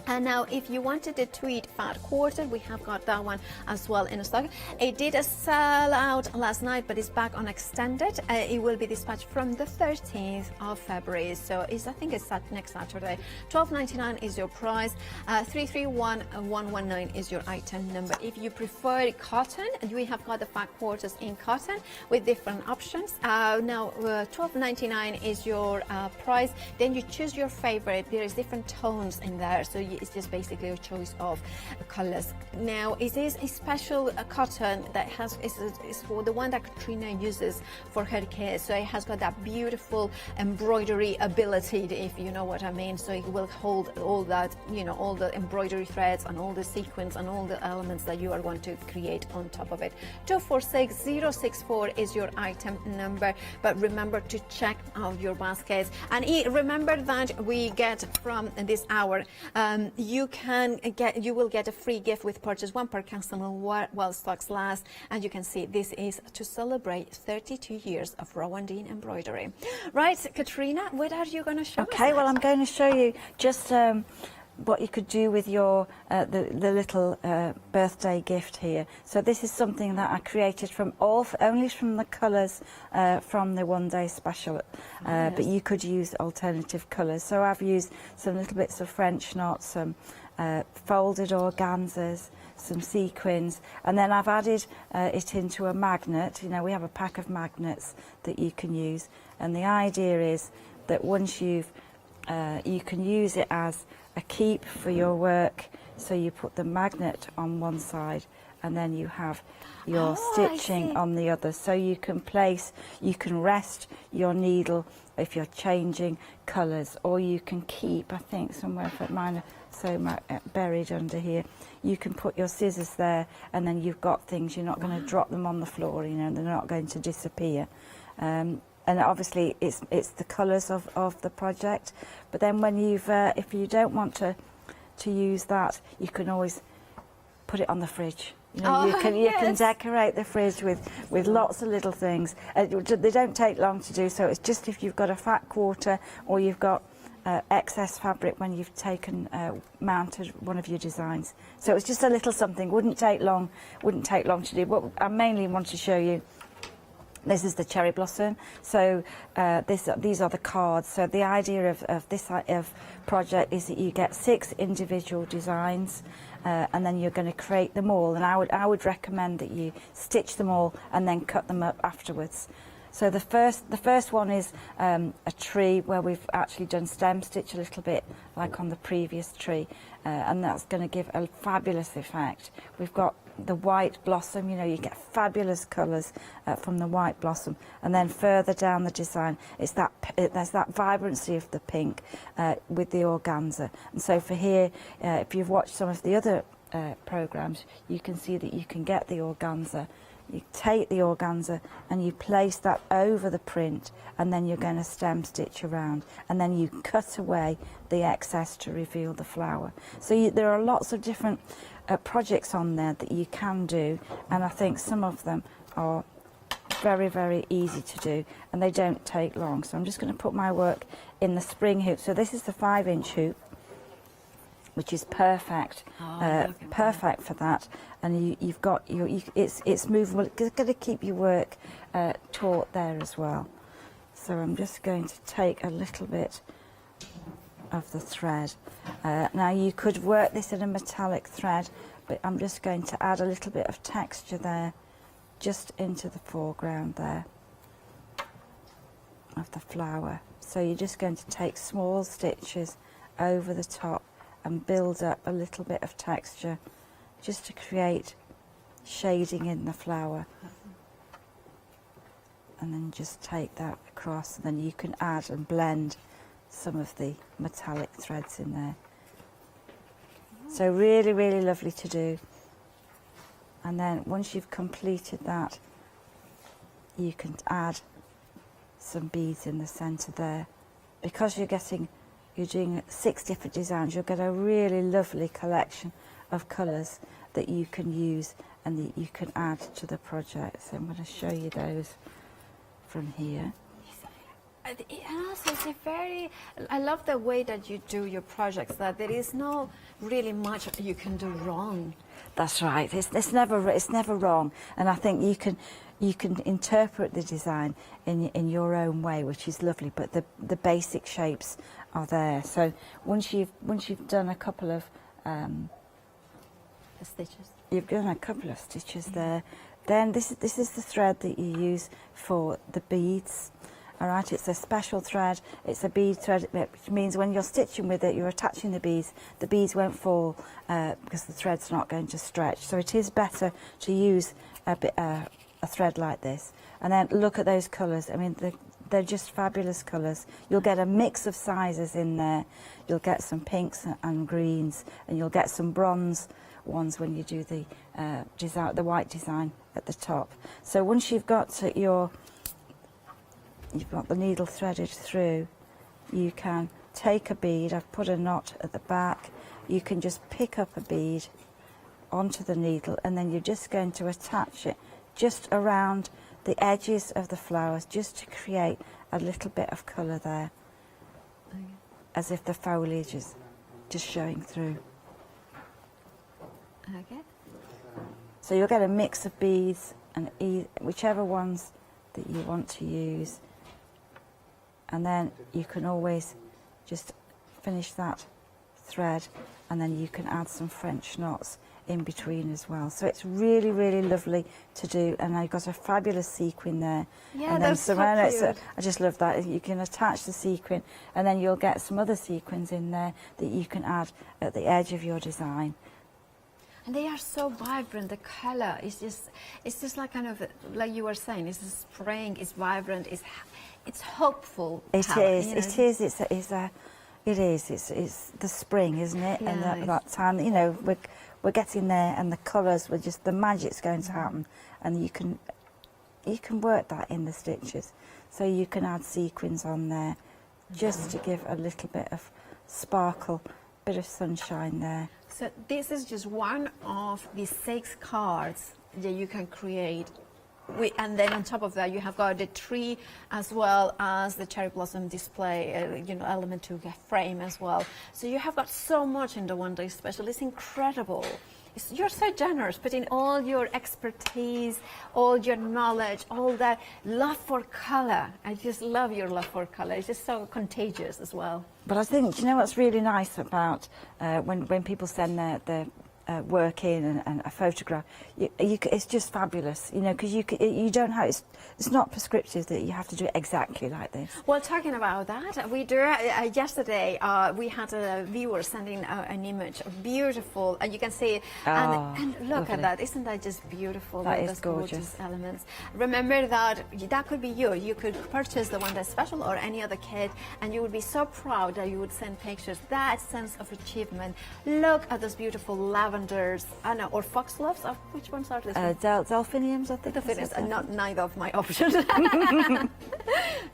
And now, if you wanted the tweed fat quarter, we have got that one as well in stock. It did sell out last night, but it's back on extended. It will be dispatched from the 13th of February, so I think it's next Saturday. $12.99 is your price. 331119 is your item number. If you prefer cotton, we have got the fat quarters in cotton with different options. Now, $12.99 is your price. Then you choose your favorite. There is different tones in there, so it's just basically a choice of colors. Now it is a special cotton that is for the one that Katrina uses for her kids, so it has got that beautiful embroidery ability, if you know what I mean. So it will hold all that, all the embroidery threads and all the sequins and all the elements that you are going to create on top of it. 246064 is your item number, but remember to check out your baskets. And remember that we get from this hour, you will get a free gift with purchase, one per customer while stocks last. And you can see this is to celebrate 32 years of Rowandean embroidery. Right, Katrina, what are you going to show us? Okay, well, I'm going to show you just what you could do with your the little birthday gift here. So this is something that I created only from the colours from the one-day special, but you could use alternative colours. So I've used some little bits of French knots, some folded organzas, some sequins, and then I've added it into a magnet. We have a pack of magnets that you can use, and the idea is that once you can use it as a keep for your work. So you put the magnet on one side and then you have your stitching on the other. So you can rest your needle if you're changing colours, or you can keep, I think somewhere, but mine are so buried under here, you can put your scissors there and then you've got things, you're not going to drop them on the floor, they're not going to disappear. And obviously it's the colours of the project, but then when if you don't want to use that, you can always put it on the fridge. You can decorate the fridge with lots of little things. They don't take long to do, so it's just if you've got a fat quarter or you've got excess fabric when you've mounted one of your designs. So it's just a little something. Wouldn't take long to do. What I mainly want to show you, this is the cherry blossom. So these are the cards. So the idea of this project is that you get 6 individual designs, and then you're going to create them all. And I would recommend that you stitch them all and then cut them up afterwards. So the first one is a tree where we've actually done stem stitch a little bit like on the previous tree, and that's going to give a fabulous effect. We've got the white blossom, you get fabulous colours from the white blossom, and then further down the design there's that vibrancy of the pink with the organza. And so for here, if you've watched some of the other programmes, you can see that you can get the organza. You take the organza and you place that over the print, and then you're going to stem stitch around, and then you cut away the excess to reveal the flower. So there are lots of different projects on there that you can do, and I think some of them are very, very easy to do and they don't take long. So I'm just going to put my work in the spring hoop. So this is the 5-inch hoop, which is perfect, perfect for that. And you've got it's movable. It's going to keep your work taut there as well. So I'm just going to take a little bit of the thread. Now you could work this in a metallic thread, but I'm just going to add a little bit of texture there, just into the foreground there of the flower. So you're just going to take small stitches over the top and build up a little bit of texture just to create shading in the flower. And then just take that across, and then you can add and blend some of the metallic threads in there. So really, really lovely to do. And then once you've completed that, you can add some beads in the centre there. Because you're doing 6 different designs, you'll get a really lovely collection of colours that you can use and that you can add to the project. So I'm going to show you those from here. And also, I love the way that you do your projects, that there is no really much you can do wrong. That's right. It's never wrong, and I think you can interpret the design in your own way, which is lovely. But the basic shapes are there. So once you've done a couple of Stitches. You've done a couple of stitches there. Then this is the thread that you use for the beads. All right, it's a special thread. It's a bead thread, which means when you're stitching with it, you're attaching the beads won't fall because the thread's not going to stretch. So it is better to use a thread like this. And then look at those colours. I mean, they're just fabulous colours. You'll get a mix of sizes in there. You'll get some pinks and greens, and you'll get some bronze ones when you do the design, the white design at the top. So once you've got you've got the needle threaded through, you can take a bead. I've put a knot at the back. You can just pick up a bead onto the needle, and then you're just going to attach it just around the edges of the flowers, just to create a little bit of colour there, as if the foliage is just showing through. Okay. So you'll get a mix of beads, and whichever ones that you want to use. And then you can always just finish that thread, and then you can add some French knots in between as well. So it's really, really lovely to do. And I got a fabulous sequin there. Yeah, and then that's so cute. I just love that. You can attach the sequin, and then you'll get some other sequins in there that you can add at the edge of your design. And they are so vibrant. The color is just like kind of like you were saying. It's spring. It's vibrant. It's hopeful. It color, is. you know? It is. It's the spring, isn't it? Yeah, And that time, you know, we're getting there, and the colours were just, the magic's going to happen, and you can work that in the stitches. So you can add sequins on there, just to give a little bit of sparkle, bit of sunshine there. So this is just one of the 6 cards that you can create. And then on top of that, you have got the tree as well as the cherry blossom display, element to frame as well. So you have got so much in the one day special. It's incredible. You're so generous, putting all your expertise, all your knowledge, all that love for color. I just love your love for color. It's just so contagious as well. But I think, you know what's really nice about when people send their work in and a photograph, it's just fabulous, you know, because you don't have, it's not prescriptive that you have to do it exactly like this. Well, talking about that, we do yesterday we had a viewer sending an image of beautiful, and you can see, and look lovely. at that, isn't that just beautiful? That with is those gorgeous elements. Remember that could be you could purchase the one that's special or any other kit, and you would be so proud that you would send pictures. That sense of achievement. Look at those beautiful lavenders, I know, or foxgloves. Which ones are these? Delphiniums, I think. Delphiniums, not neither of my options.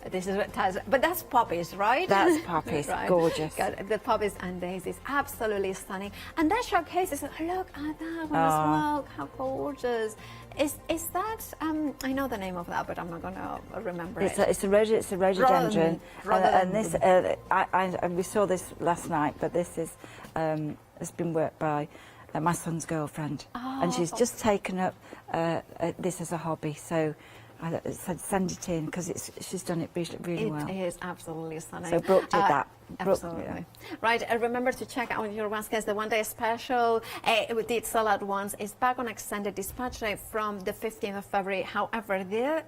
This is what Taz, but that's poppies, right? That's poppies, right. gorgeous. God, the poppies and daisies, absolutely stunning. And that showcases, look at that one as well, how gorgeous. Is that, I know the name of that, but I'm not going to remember it. It's a rhododendron. Rhododendron. And this, we saw this last night, but this is has been worked by my son's girlfriend, and she's just taken up this as a hobby. So I said send it in because she's done it really well. It is absolutely stunning. So Brooke did that. Absolutely. Yeah. Right, remember to check out your baskets. The one-day special we did sell out once. Is back on extended dispatch date from the 15th of February. However, the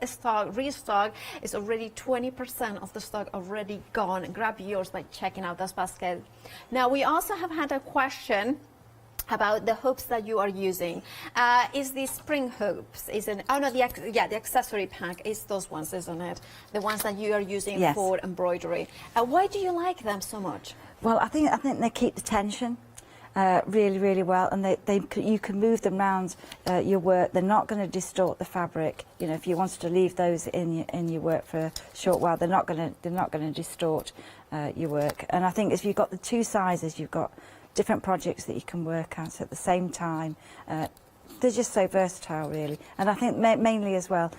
restock is already 20% of the stock already gone. Grab yours by checking out this basket. Now, we also have had a question about the hoops that you are using. Is the spring hoops? The accessory pack is those ones, isn't it? The ones that you are using Yes. for embroidery. Why do you like them so much? Well, I think they keep the tension really well, and you can move them around your work. They're not going to distort the fabric. You know, if you wanted to leave those in your work for a short while, they're not going to distort your work. And I think if you've got the two sizes, you've got different projects that you can work at the same time. They're just so versatile, really. And I think mainly as well,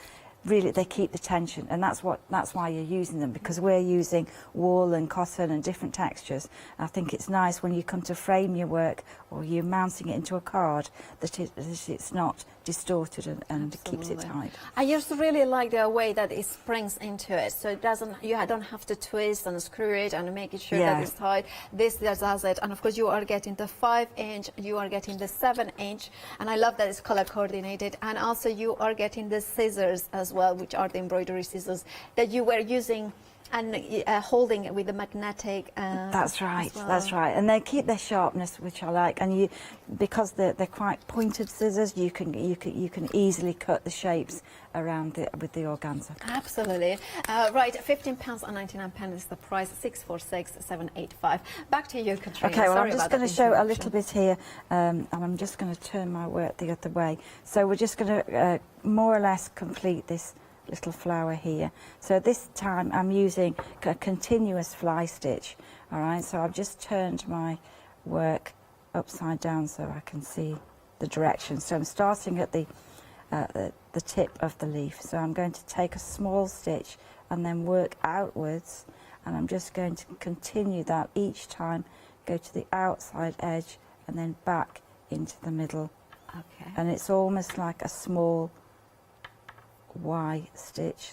really they keep the tension, and that's why you're using them, because we're using wool and cotton and different textures. I think it's nice when you come to frame your work or you're mounting it into a card that it's not distorted and keeps it tight. I just really like the way that it springs into it, so it doesn't. You don't have to twist and screw it and make sure that it's tight. This does it, and of course you are getting the 5-inch, you are getting the 7-inch, and I love that it's color coordinated. And also you are getting the scissors as well, which are the embroidery scissors that you were using and holding it with the magnetic. That's right. well. That's right. And they keep their sharpness, which I like. And because they're quite pointed scissors, you can easily cut the shapes around with the organza. Absolutely. Right, £15.99 is the price. 646-785. Back to you, Katrina. Okay, well, Sorry I'm just about going that to show a interruption. little bit here, and I'm just going to turn my work the other way. So we're just going to more or less complete this little flower here. So this time I'm using a continuous fly stitch. All right, so I've just turned my work upside down so I can see the direction. So I'm starting at the tip of the leaf. So I'm going to take a small stitch and then work outwards, and I'm just going to continue that each time, go to the outside edge and then back into the middle. Okay. And it's almost like a small Y stitch.